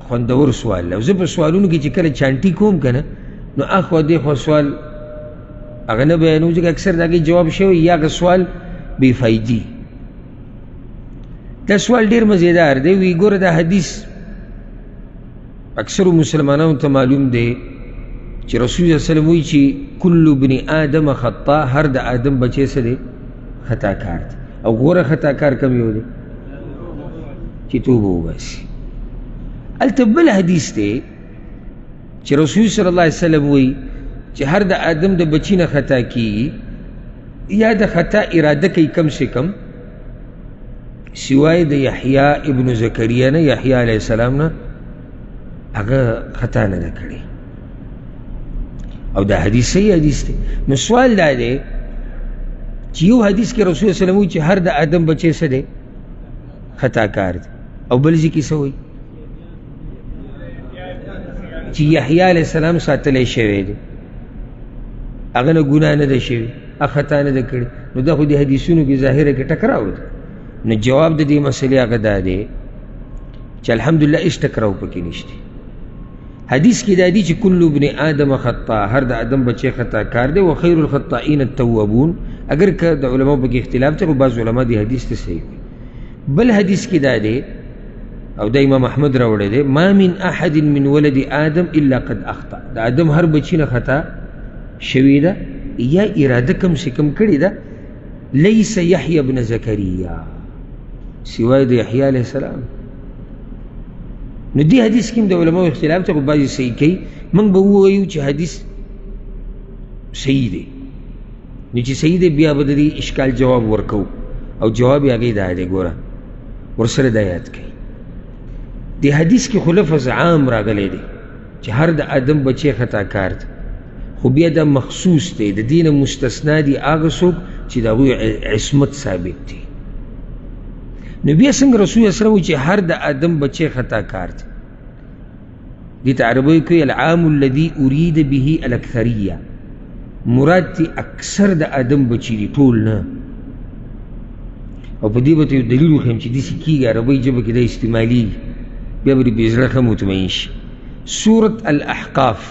خوندور سوال دی. او زه په سوالونو کې چې کله چانټي کوم که نه نو اخوا دېخوا سوال هغه نه بیانوم ځکه اکثر د هغې جواب شوی یا هغه سوال بې فایدې. دا سوال ډېر مزیدار دی. وی ګوره دا حدیث اکثرو مسلمانانو ته معلوم دی چې رسول الله صلی الله علیه وسلم وایي چې کل ابن آدم خطا، هر د آدم بچی څه دی؟ خطا کار دی. او غوره خطا کار کم یو دی چې توبه وباسي. هلته بل حدیث دی چې رسول صلی الله علیه وسلم وایي چې هر د آدم د بچی نه خطا کیږي یا د خطا اراده کوي کم سے کم سوای د یحیی ابن زکریا نه، یحیی علیه السلام نه هغه خطا نه ده کړې. او دا حدیث صحیح حدیث دی. نو سوال دا دی چې یو حدیث کې رسول الله صلی الله علیه وسلم وایي چې هر د آدم بچی څه دی؟ خطا کار دی. او بل ځای کې څه وایي؟ چې یحیی علیه السلام ساتلی شوی دی، هغه نه ګناه نه ده شوې، هغه خطا نه ده کړې. نو دا خو د حدیثونو کې ظاهره کې ټکراو ده. نو جواب د دې مسئلې هغه دا دی چې الحمدلله هېڅ ټکراو پکې نشته. حدیث کې دا دی چې کل ابن آدم خطا، هر د آدم بچی خطا کار دی. و خیر الخطائین التوابون. اگر که د علماء پکې اختلاف دی خو بعض علما دې حدیث ته صحیح وي. بل حدیث کې دا دی او دا امام احمد راوړی دی، ما من احد من ولد آدم الا قد اخطا. د آدم هر بچی نه خطا شوی ده یا اراده کم سے کم کړې ده. لیس یحیی ابن زکریا، سوای د یحیی علیه السلام. نو دې حدیث کې د علماء اختلاف ته خو بعضې صحیح کوي. موږ به ووایو چې حدیث صحیح دی. نو چې صحیح دی بیا به د دې اشکال جواب ورکو، او جواب یې هغې دا دی، ګوره ورسره دا یاد کوي. دې حدیث کې خو لفظ عام راغلی دی چې هر د آدم بچی خطا کار دی، خو بیا دا مخصوص دی، د دې نه مستثنا دي هغه څوک چې د هغوی عصمت ثابت دی. نو بیا څنګه رسول الله صلی الله علیه وسلم چې هر د آدم بچی خطا کار دی؟ دې ته عربی کوي العام الذي اريد به الاکثریه، مراد دی اکثر د آدم بچی دي، ټول نه. او په دې به ته یو دلیل وښیم چې داسې کېږي، عربۍ ژبه کې دا استعمالېږي، بیا به دې په زړه ښه مطمئن شي. سورة الاحقاف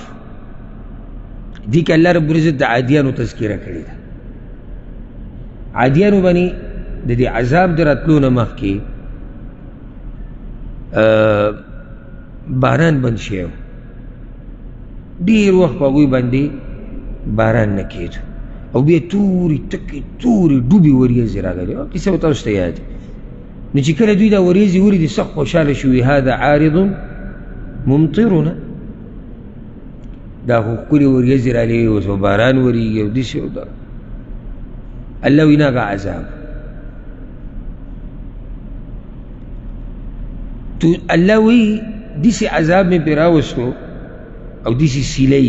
دې کې الله رب العزت د عادیانو تذکره کړې ده. عادیانو باندې د دې عذاب د راتلو نه مخکې باران بند شوی و، ډېر وخت په هغوی باندې باران نه کېدو، او بیا تورې تکې تورې ډوبې وریځې راغلې. او کیسه به تاسو ته یاد وي. نو چې کله دوی دا وریځې ولیدې سخت خوشحاله شوي، هذا عارض ممطرنا، دا خو ښکلې وریځې رالې اوس به باران وریږي او داسې او دا. الله وایي نه هغه عذاب. الله وایي داسې عذاب مې پرې راوستو او داسې سیلۍ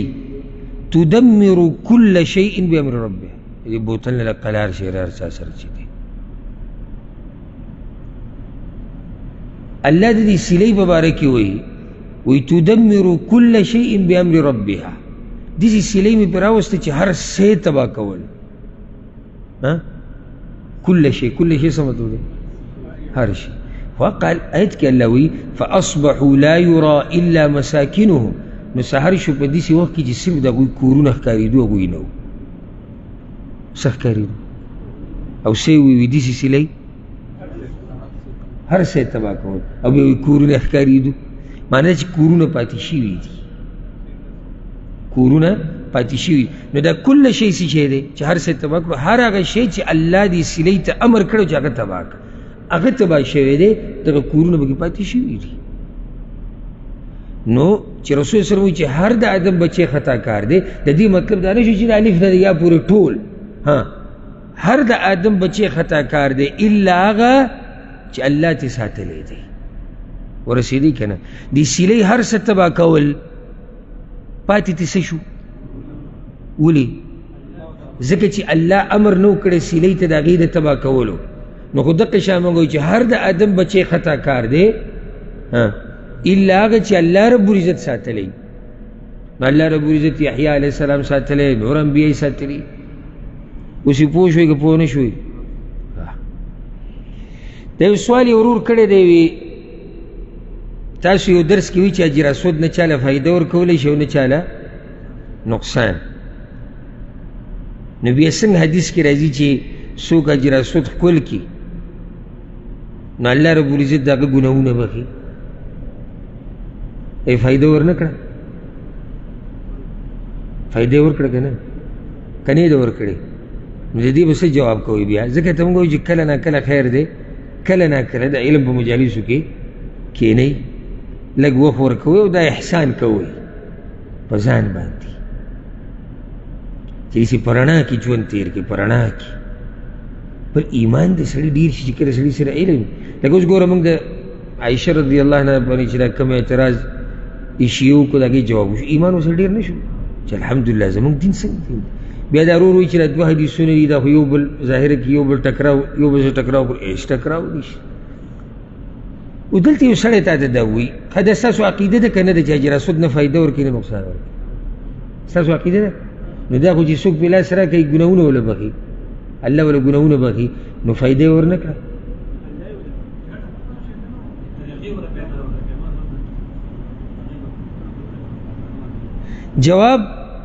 تدمر كل شيء بأمر ربه. دې بوتل نه قلار شي هر چا سره چې دی الله د دې سیلۍ په باره کې وایي تدمر كل شيء بأمر ربها. داسې سیلۍ مې پرې راوسته چې هر څه تباه کول. كل شيء، كل شيء څه مطلب دی؟ هر شي. وقال آیت کې الله وایي فأصبحوا لا يرى إلا مساكنهم. نو سهار شو په داسې وخت کې چې صرف د هغوی کورونه ښکارېدو، هغوی نه وو. څه ښکارېدو؟ او څه یې ووي داسې سیلۍ هر څه یې تباه کول، او بیا وایي کورونه ښکارېدو. معنی چې کورونه پاتې شوي دي، کورونه پاتې شوي. نو دا کله شی څه شی دی چې هر څه تباه کړو؟ هر هغه شی چې الله دې سیلۍ ته امر کړی چې هغه تباه کړه، هغه تباه شوی دی، دغه کورونه پکې پاتې شوي دي. نو چې رسول صلی الله علیه وسلم چې هر د آدم بچی خطا کار دی، د دې مطلب دا نه شو چې د الف نه یا پورې ټول، هر د آدم بچی خطا کار دی الا هغه چې الله تې ساتلی دی. ورسېدی که نه؟ دې سیلۍ هر څه تباه کول، پاتې تې څه شو؟ ولې؟ ځکه چې الله امر نه و کړی سیلۍ ته د هغې د تباه کولو. نو خو دقه شان موږ وایو چې هر د آدم بچی خطا کار دی الا هغه چې الله رب العزت ساتلی. نو الله رب العزت یحیی علیه السلام ساتلی، نور انبیا یې ساتلي. اوس یې پوه شوئ که پوه نه شوئ؟ دا یو سوال یې ورور کړی دی، وي تاسو یو درس کې وي چې حجر اسود نه چاله فایده ورکولی شي او نه چاله نقصان. نو بیا څنګه حدیث کې راځي چې څوک حجر اسود ښکل کړي نو الله رب العزت د هغه ګناهونه بخي؟ ای فایده ورنه کړه؟ فائدې ورکړه که نه که نه یې ده ورکړې نو د دې به څه جواب کوئ بیا ځکه ته مونږ وایو چې کله نا کله خیر دی کله نا کله د علم په مجالسو کې کښېنئ لږ وخت ورکوئ او دا احسان کوئ په ځان باندې چې داسې په رڼا کې ژوند تېر کړي په رڼا کې بل ایمان د سړي ډېر شي چې کله سړي سره علم لکه اوس ګوره مونږ د عایشه رضی الله عنها باندې چې دا کوم اعتراض ایشي وکړو د هغې جواب وشو ایمان ورسره ډېر نه شو چې الحمدلله زمونږ دین څنګه دین بیا دا ورور وایي چې دا دوه حدیثونه دي دا خو یو بل ظاهره کې یو بل ټکراو یو بل سره ټکراو کړو هېڅ ټکراو نشي او دلته یو سړی تا ته دا وایي ښه دا ستاسو عقیده ده که نه ده چې حجر اسود نه فایده ورکوي نه نقصان ورکوي ستاسو عقیده ده نو دا خو چې څوک په لاس راکوي ګناهونه وله بخي الله وله ګناهونه بخي نو فایده یې ورنه کړه جواب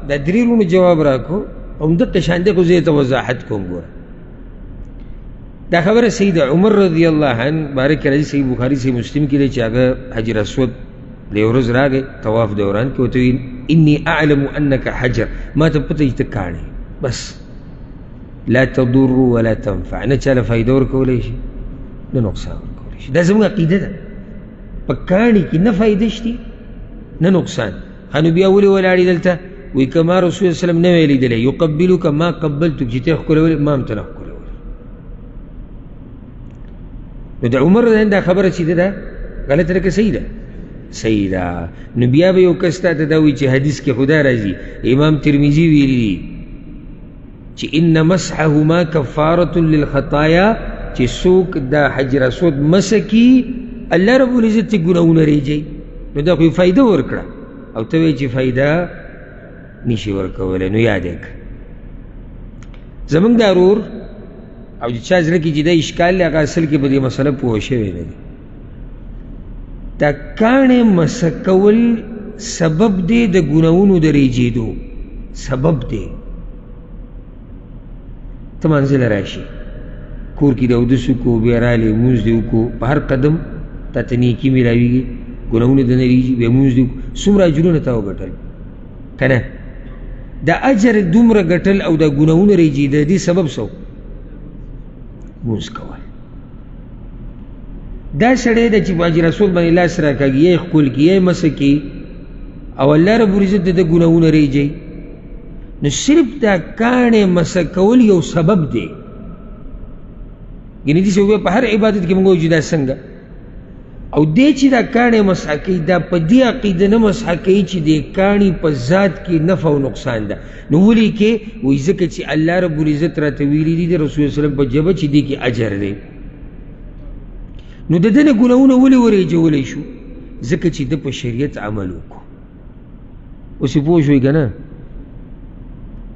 دا درې رونو جواب راکو همدقه شان دی خو زه یې ته وضاحت کوم ګوره دا خبره سید عمر رضی الله عنه باره کې راځي صحیح بخاري صحیح مسلم کې دی چې هغه حجر اسود د یو ورځ راغی طواف دوران کې ورته ویل انی اعلم انک حجر ما ته پته چې ته کاڼی بس لا تضر ولا تنفع نه چاله فایده ورکولی شي نه نقصان ورکولی شي دا زموږ عقیده ده په کاڼي کې نه فایده شته نه نقصان خانو بیا ولې ولاړې دلته وایي که ما رسول الله وسلم نه وی لیدلی یقبلک ما قبلتک چې ته یې ښکلولې ما هم ته نه ښکلولې نو د عمر دا خبره چې ده غلطه ده که صحیح ده صحیح ده نو بیا به یو کس تا ته دا وایي چې حدیث کې خدا راځي امام ترمذي ویلي دي چې ان مسحهما کفارة للخطایا چې څوک دا حجر اسود مسح کي الله رب العزت ته ګناهونه ریجي نو دا خو یې فایده ورکړه او ته وایې چې فایده نشي ورکولی نو یاد یې کړه زمونږ دا ورور او چې چا زړه کې چې دا اشکال دی هغه اصل کې په دې مسله پوه شوی نه دی دا کاڼې مسح کول سبب دی د ګناهونو د ریجېدو سبب دی ته منزل راشي کور کې د اودس وکړو بیا راغلی لمونځ دې وکړو په هر قدم تا ته نیکي میلاویږي ګناهونه دې نه ریږي بیا لمونځ دې وکړو څومره اجرونه تا وګټل که نه دا اجر دومره ګټل او دا ګناهونه ریږي د دې سبب څه لمونځ کول دا سړی دی چې په حجر اسود باندې لاس راکاږي یا یې ښکل کړي یا یې مسح کړي او الله رب العزت د ده ګناهونه ریږي نو صرف دا کاڼې مسح کول یو سبب دی یعنې داسې بیا په هر عبادت کې موږ وایو چې دا څنګه او دی چې دا کاڼې مسح کوي دا په دې عقیده نه مسح کوي چې د کاڼي په ذات کې نفع او نقصان ده نو ولې کې وایي ځکه چې الله رب العزت راته ویلي دي د رسول وسلم په ژبه چې دې کې اجر دی نو د ده نه ګناهونه ولې ورېجولی شو ځکه چې ده په شریعت عمل وکړو اوس یې پوه شوئ که نه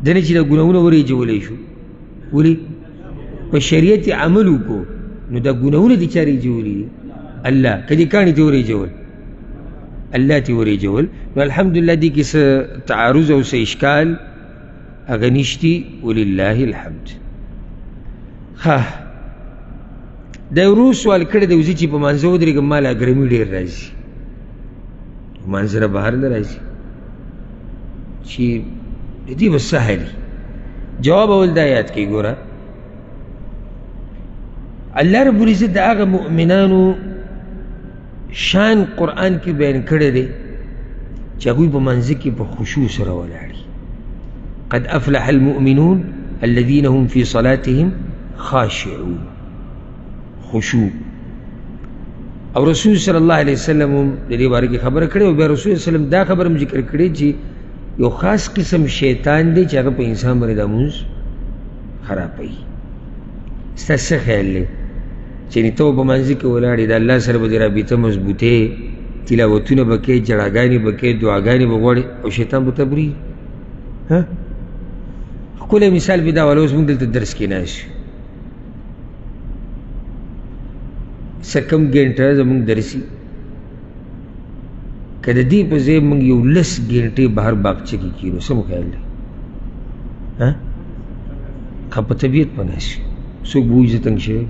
ده نه چې دا ګناهونه ورېجولی شو ولې په شریعت عمل وکړو نو دا ګناهونه دې چا ریجولی دي الله که دې کاڼي ته ورېجول الله ته ورېجول نو الحمدلله دې کې څه تعارض او څه اشکال هغه نشتي ولله الحمد ښه دا ورو سوال کړی دی وزي چې په مانځه ودرېږم ما لا ګرمي ډېر راځي مانځه نه بهر نه راځي چې د دې به څه حل جواب اول دا یاد کړئ ګوره الله رب العزت د هغه مؤمنانو شان قرآن کې بیان کړی دی چې هغوی په مانځه کې په خشوع سره ولاړي قد افلح المؤمنون الذين هم في صلاتهم خاشعون خشوع او رسول صلی الله علیه وسلم هم د دې باره کې خبره کړې او بیا رسول صلی الله علیه وسلم دا خبره هم ذکر کړې چې یو خاص قسم شیطان دی چې هغه په انسان باندې دا لمونځ خرابوي ستا څه خیال دی چې ته په مانځه کې ولاړې د الله سره به دې رابطه مضبوطې تلاوتونه به کوې جړاګانې به کوې دعاګانې به غواړې او شیطان به ته بري ښکلی مثال به دا والا اوس موږ دلته درس کې ناست یو څه کم ګنټه زموږ درسي که د دې په ځای موږ یو 10 ګنټې بهر باغچه کې کښېنو څه مو خیال دی که په طبیعت په ناست یو څوک به وایي زه تنګ شوی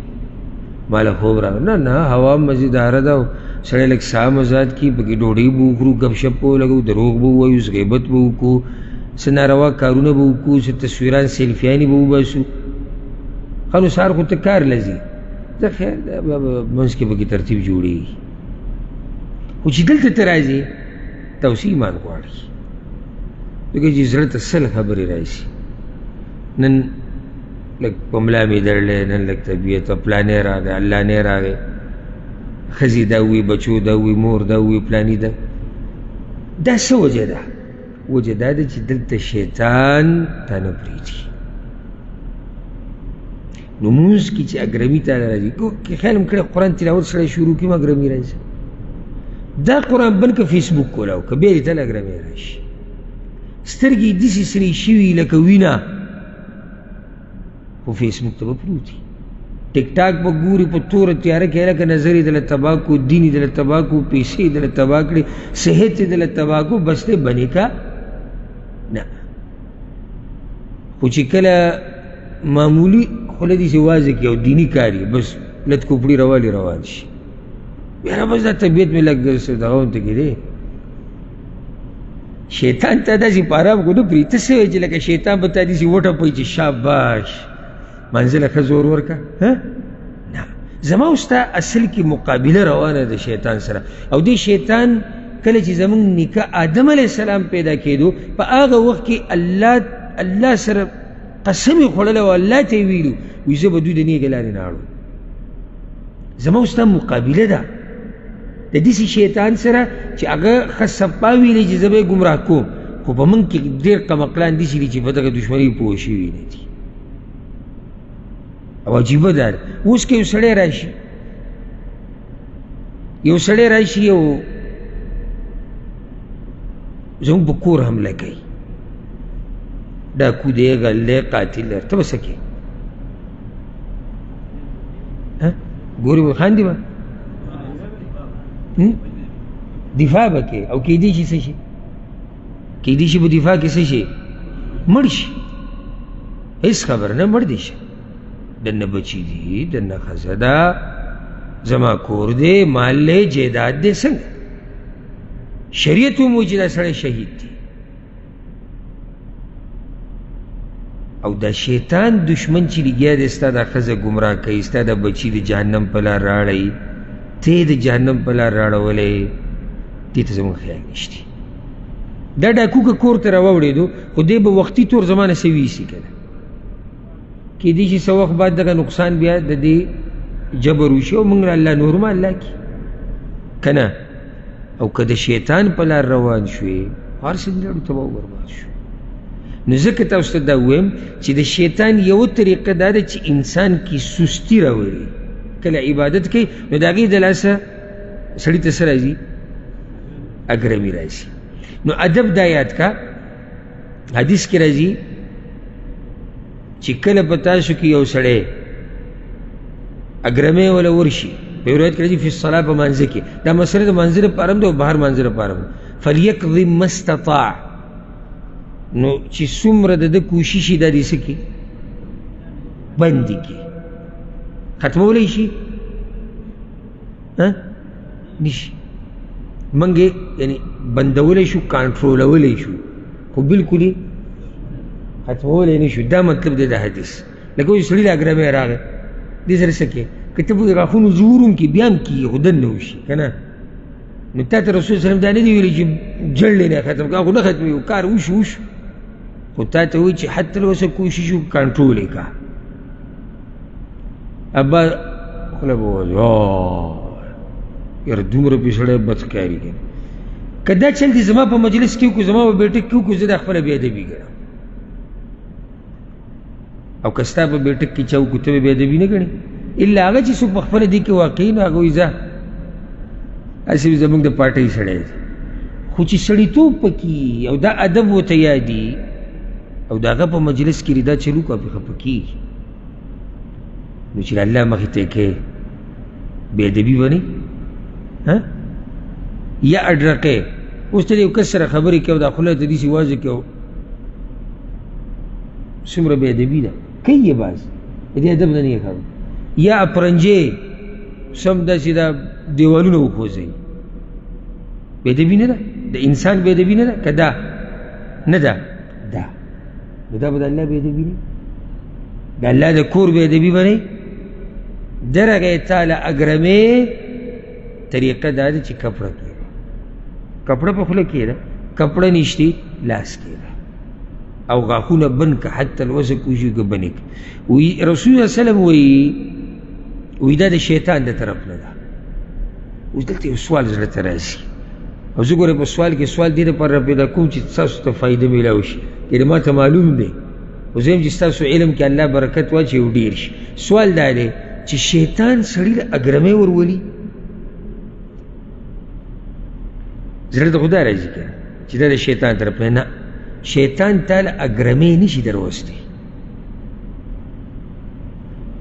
ما له خوب راغی نه نه هوا مزیداره ده او سړی لږ ساه مزاد کړي پکې ډوډۍ به وخورو ګپ شپ به ولګو دروغ به ووایو غیبت به وکړو څه ناروا کارونه به وکړو، څه تصویران سیلفیانې به وباسو. ښه نو سهار خو ته کار له ځې، زه خیر منځ کې به کې ترتیب جوړېږي. خو چې دلته ته راځې ته اوس ایمان غواړي، ځکه چې زړه ته سل خبرې راشي. نن لږ په ملا مې درلی، نن لږ طبیعت او پلانې راغی، اللهانې راغی، ښځې دا ووي، بچو دا ووي، مور دا ووي، پلاني دا. دا څه وجه ده؟ وجه دا ده چې دلته شیطان تا نه پرېږدي. نو مونځ کې چې اګرمي تاله راځي، که خیال م کړی قرآن تلاوت سړی شروع کړي اګرمي راځي. دا قرآن بند که فیسبوک کولاو که بیا دې تل اګرمي راشي. سترګې یې داسې سرې شوي لکه وینه، خو فیسبوک ته به پروت وي. ټیک ټاک به ګوري په توره تیاره کې، هلکه نظر یې دله تباه کړو، دین یې دله تباه کړو، پیسې یې دله تباه کړې، صحت یې دله تباه کړو، بس دی بنې کا نه. خو چې کله معمولي خوله دې واضح کړي او دیني کار یې بس لت کوپړي روالي روان شي. یاره بس دا طبیعت مې لږ دغه ونته کې دی. شیطان ته داسې په ارام کو نه پرېږدي. ته څه وایې چې لکه شیطان به تا داسې وټپوي چې شاباش منزله ښه زور ورکه؟ نه، زما او ستا اصل کې مقابله روانه ده شیطان سره. او دې شیطان کله چې زمونږ نیکه آدم علیه السلام پیدا کېدو، په هغه وخت کې الله سره قسم یې خوړلی او الله ته یې ویلو وایي زه به دوی د نیکې لارې نه اړو. زما او ستا مقابله ده د داسې شیطان سره چې هغه ښه صفا ویلي چې زه به یې ګمراه کوم، خو په موږ کې ډېر کمقلان داسې دي چې په دغه دشمنۍ پوه شوي نه دي. او عجیبه دا ده، اوس که یو سړی راشي او زموږ په کور حمله کوي، ډاکو دی، غل دی، قاتل دی، ته به څه کوې؟ ګورې به خاندې به دفاع به کوې. او کیدی شي څه شي؟ کیدی شي په دفاع کې څه شي؟ مړ شي. هېڅ خبره نه، مړ دې شي. دنه بچی دي، دنه ښځه ده، زما کور دی، مال دی، جیداد دی، څنګه؟ شریعت وموي چې دا سړی شهید دی. او دا شیطان دشمن چې لګیا دی ستا دا ښځه ګمراه کوي، ستا دا بچي د جهنم په لار راړی، ته یې د جهنم په لار راړولی، دې ته زموږ خیال نشته. دا ډاکو که کور ته راوړېدو خو دی به وختي طور زما نه څه ویسي که نه، کیدی شي څه وخت بعد دغه نقصان بیا د دې جبر وشي او موږ له الله نورما الله کي که نه. او که د شیطان په لار روان شوې هر څه دې تباه او برباد شو. نو ځکه تاسو ته دا ووایم چې د شیطان یوه طریقه دا ده چې انسان کې سستي راولي. کله عبادت کوي نو د هغې د لاسه سړي ته څه راځي؟ اګرمي راځي. نو ادب دا یاد کا، حدیث کې راځي چې کله په تاسو کې یو سړی اګرمۍ وله ورشي، په یو روایت کې راځي فی الصلاة په مانځه کې، دا مسله د مانځه لپاره هم ده او بهر مانځه لپاره هم، فلیقضي ما استطاع. نو چې څومره د ده کوشش یې دا دې څه کړي؟ بندې کړي. ختمولی شي؟ نشي. موږ یې یعنې بندولی شو، کنټرولولی شو، خو بلکل یې ختمولی نه شو. دا مطلب دی د حدیث. لکه اوس سړي له اګرمۍ راغی، دې سره څه کوې؟ که ته په غاښونو زور هم کړي بیا هم کېږي، خو دننه وشي که نه. نو تا ته رسول صلی دا نه دي ویلي چې جړلې نه ختم کړه، خو نه ختموي، کار وشو، خو تا ته وایي چې حتی اوسه کوشش وکړه کنټرول یې کړه. ابا خوله به ووایي یاره دومره پې سړی بدښکاري کوي. که دا چل دې زما په مجلس کې وکړو، زما په بیټک کې وکړو، زه دا خپله بې ادبي ګڼم. او که ستا په بیټک کې چا وکړو ته به بې ادبي نه ګڼې، الا هغه چې څوک په خپله دې کې واقعي نو هغه وایي ځه هسې زموږ د پاټۍ سړی دی. خو چې سړیتوب پکې او دا ادب ورته یادي او د هغه په مجلس کې دا چل وکړو پې خفه کېږي، نو چې الله مخې ته یې کوې بې ادبي به نه یا اډرقې. اوس ته د یو کس سره خبرې کوي او دا خوله ته داسې واضح کوي، څومره بې ادبي ده، کوي یې باز د دې ادب نه نه یې خبر. یا اپرنجې سم داسې دا دیوالونه وخوځوي، بې ادبي نه ده؟ د انسان بې ادبي نه ده که دا نه ده؟ ده نو دا به د الله بې ادبي نه د الله د کور بې ادبي به نه درغه یې تاله اګرمې طریقه دا ده چې کپړه کېده کپړه په خوله کېده کپړه نشتی لاس کېده او غاښونه بند که حتی الوسه کوشي که بند که وی رسول الله وسلم وی دا د شیطان د طرف نه ده اوس دلته یو سوال زړه ته راځي او زه ګوره په سوال کې سوال دې دپاره پیدا کوم چې ستاسو ته فایده میلاو شي یعنې ما ته معلوم دی خو زه یم چې ستاسو علم کې الله برکت واچوي او ډېر شي سوال دا دی چې شیطان سړي له اګرمۍ ورولي زړه ته خو دا راځي که چې دا د شیطان طرف نه نه شیطان تا له اګرمۍ نشي دروستی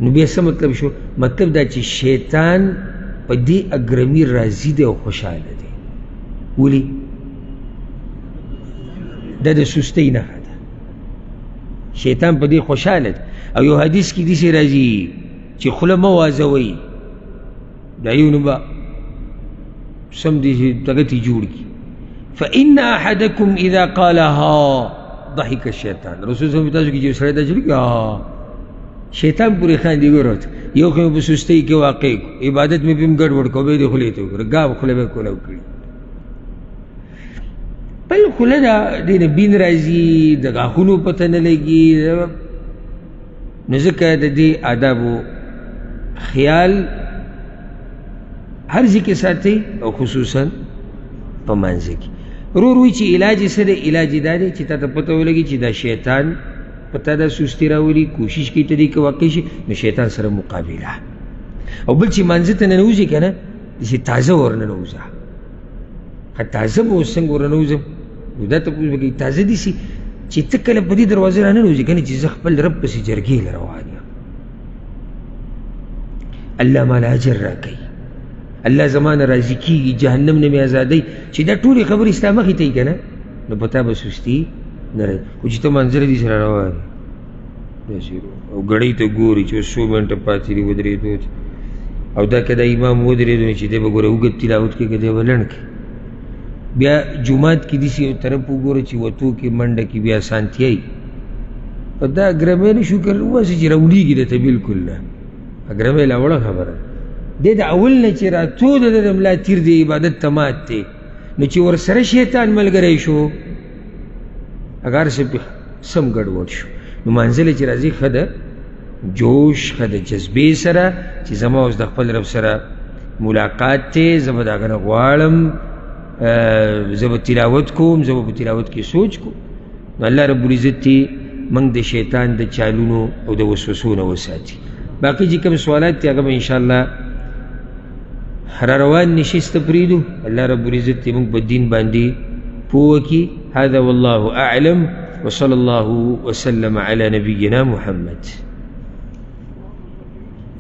نو بیا څه مطلب شو مطلب دا چې شیطان په دې اګرمي راضي دی او خوشحاله دی ولې دا د سستۍ نښه ده شیطان په دې خوشحاله دی او یو حدیث کې داسې راځي چې خوله مه وازوئ دا یو نو به سم دې دغه ته جوړ کړي فإن أحدكم إذا قالها ضحك الشيطان رسول صلی الله علیه وسلم کې سره دا جوړ کړي شیطان پورې خاندي ګورت یو خو په سستۍ کې واقع عبادت مې پم ګډ وډ کو به دې خولې ته وګوره ګاو خوله به کولاو کړي بل خوله دا دې نه بین راځي د غاښونو پته نه لګي نو ځکه د دې آدابو خیال هر ځای کې ساتئ او خصوصا په مانځه کې ورور وایي چې علاج یې څه دی علاج یې دا دی چې تا ته پته ولګي چې دا شیطان په تا دا سستي راولي کوشش کوي ته دې که واقع شي نو شیطان سره مقابله او بل چې مانځه ته ننوځي که نه داسې تازه ورننوځه که تازه به اوس څنګه ورننوځم نو دا تپوس به کوي تازه داسې چې ته کله په دې دروازه راننوځې که نه چې زه خپل رب پسې جرګې له روان یم الله ماله اجر راکوي الله زما نه راضي کېږي جهنم نه مې ازادوي چې دا ټولې خبرې ستا مخې ته یي که نه نو په تا به سستي نه راځي خو چې ته منظره دي سره روان داسې او ګړۍ ته ګوري چې اوس څو منټه پاتې دي ودرېدو او دا که دا امام ودرېدو نو چې دی به ګوره اوږد تلاوت کې که دی به لنډ کړي بیا جومات کې داسې یو طرف وګوره چې وتو کې منډه کې بیا اسانتیا وي او دا اګرمۍ نه شو کړی واسې چې راوړېږي درته بلکل نه اګرمۍ لا وړه خبره دی د اول نه چې راتو د د ملا تیر دی عبادت ته مات دی نو چې ورسره شیطان ملګری شو اگر سم ګډوډ شو نو منزل چې راځي ښه ده جوش ښه د جذبې سره چې زما اوس د خپل رب سره ملاقات دی زه به د هغه نه غواړم زه به تلاوت کوم زه به په تلاوت کې سوچ کوم نو الله رب العزت دې موږ د شیطان د چالونو او د وسوسو نه وساتي باقي چې کوم سوالات دي هغه به انشاءالله را روان نشسته پرېږدو الله رب العزت دې موږ په دین باندې پوه کړي هذا والله أعلم وصلى الله وسلم على نبينا محمد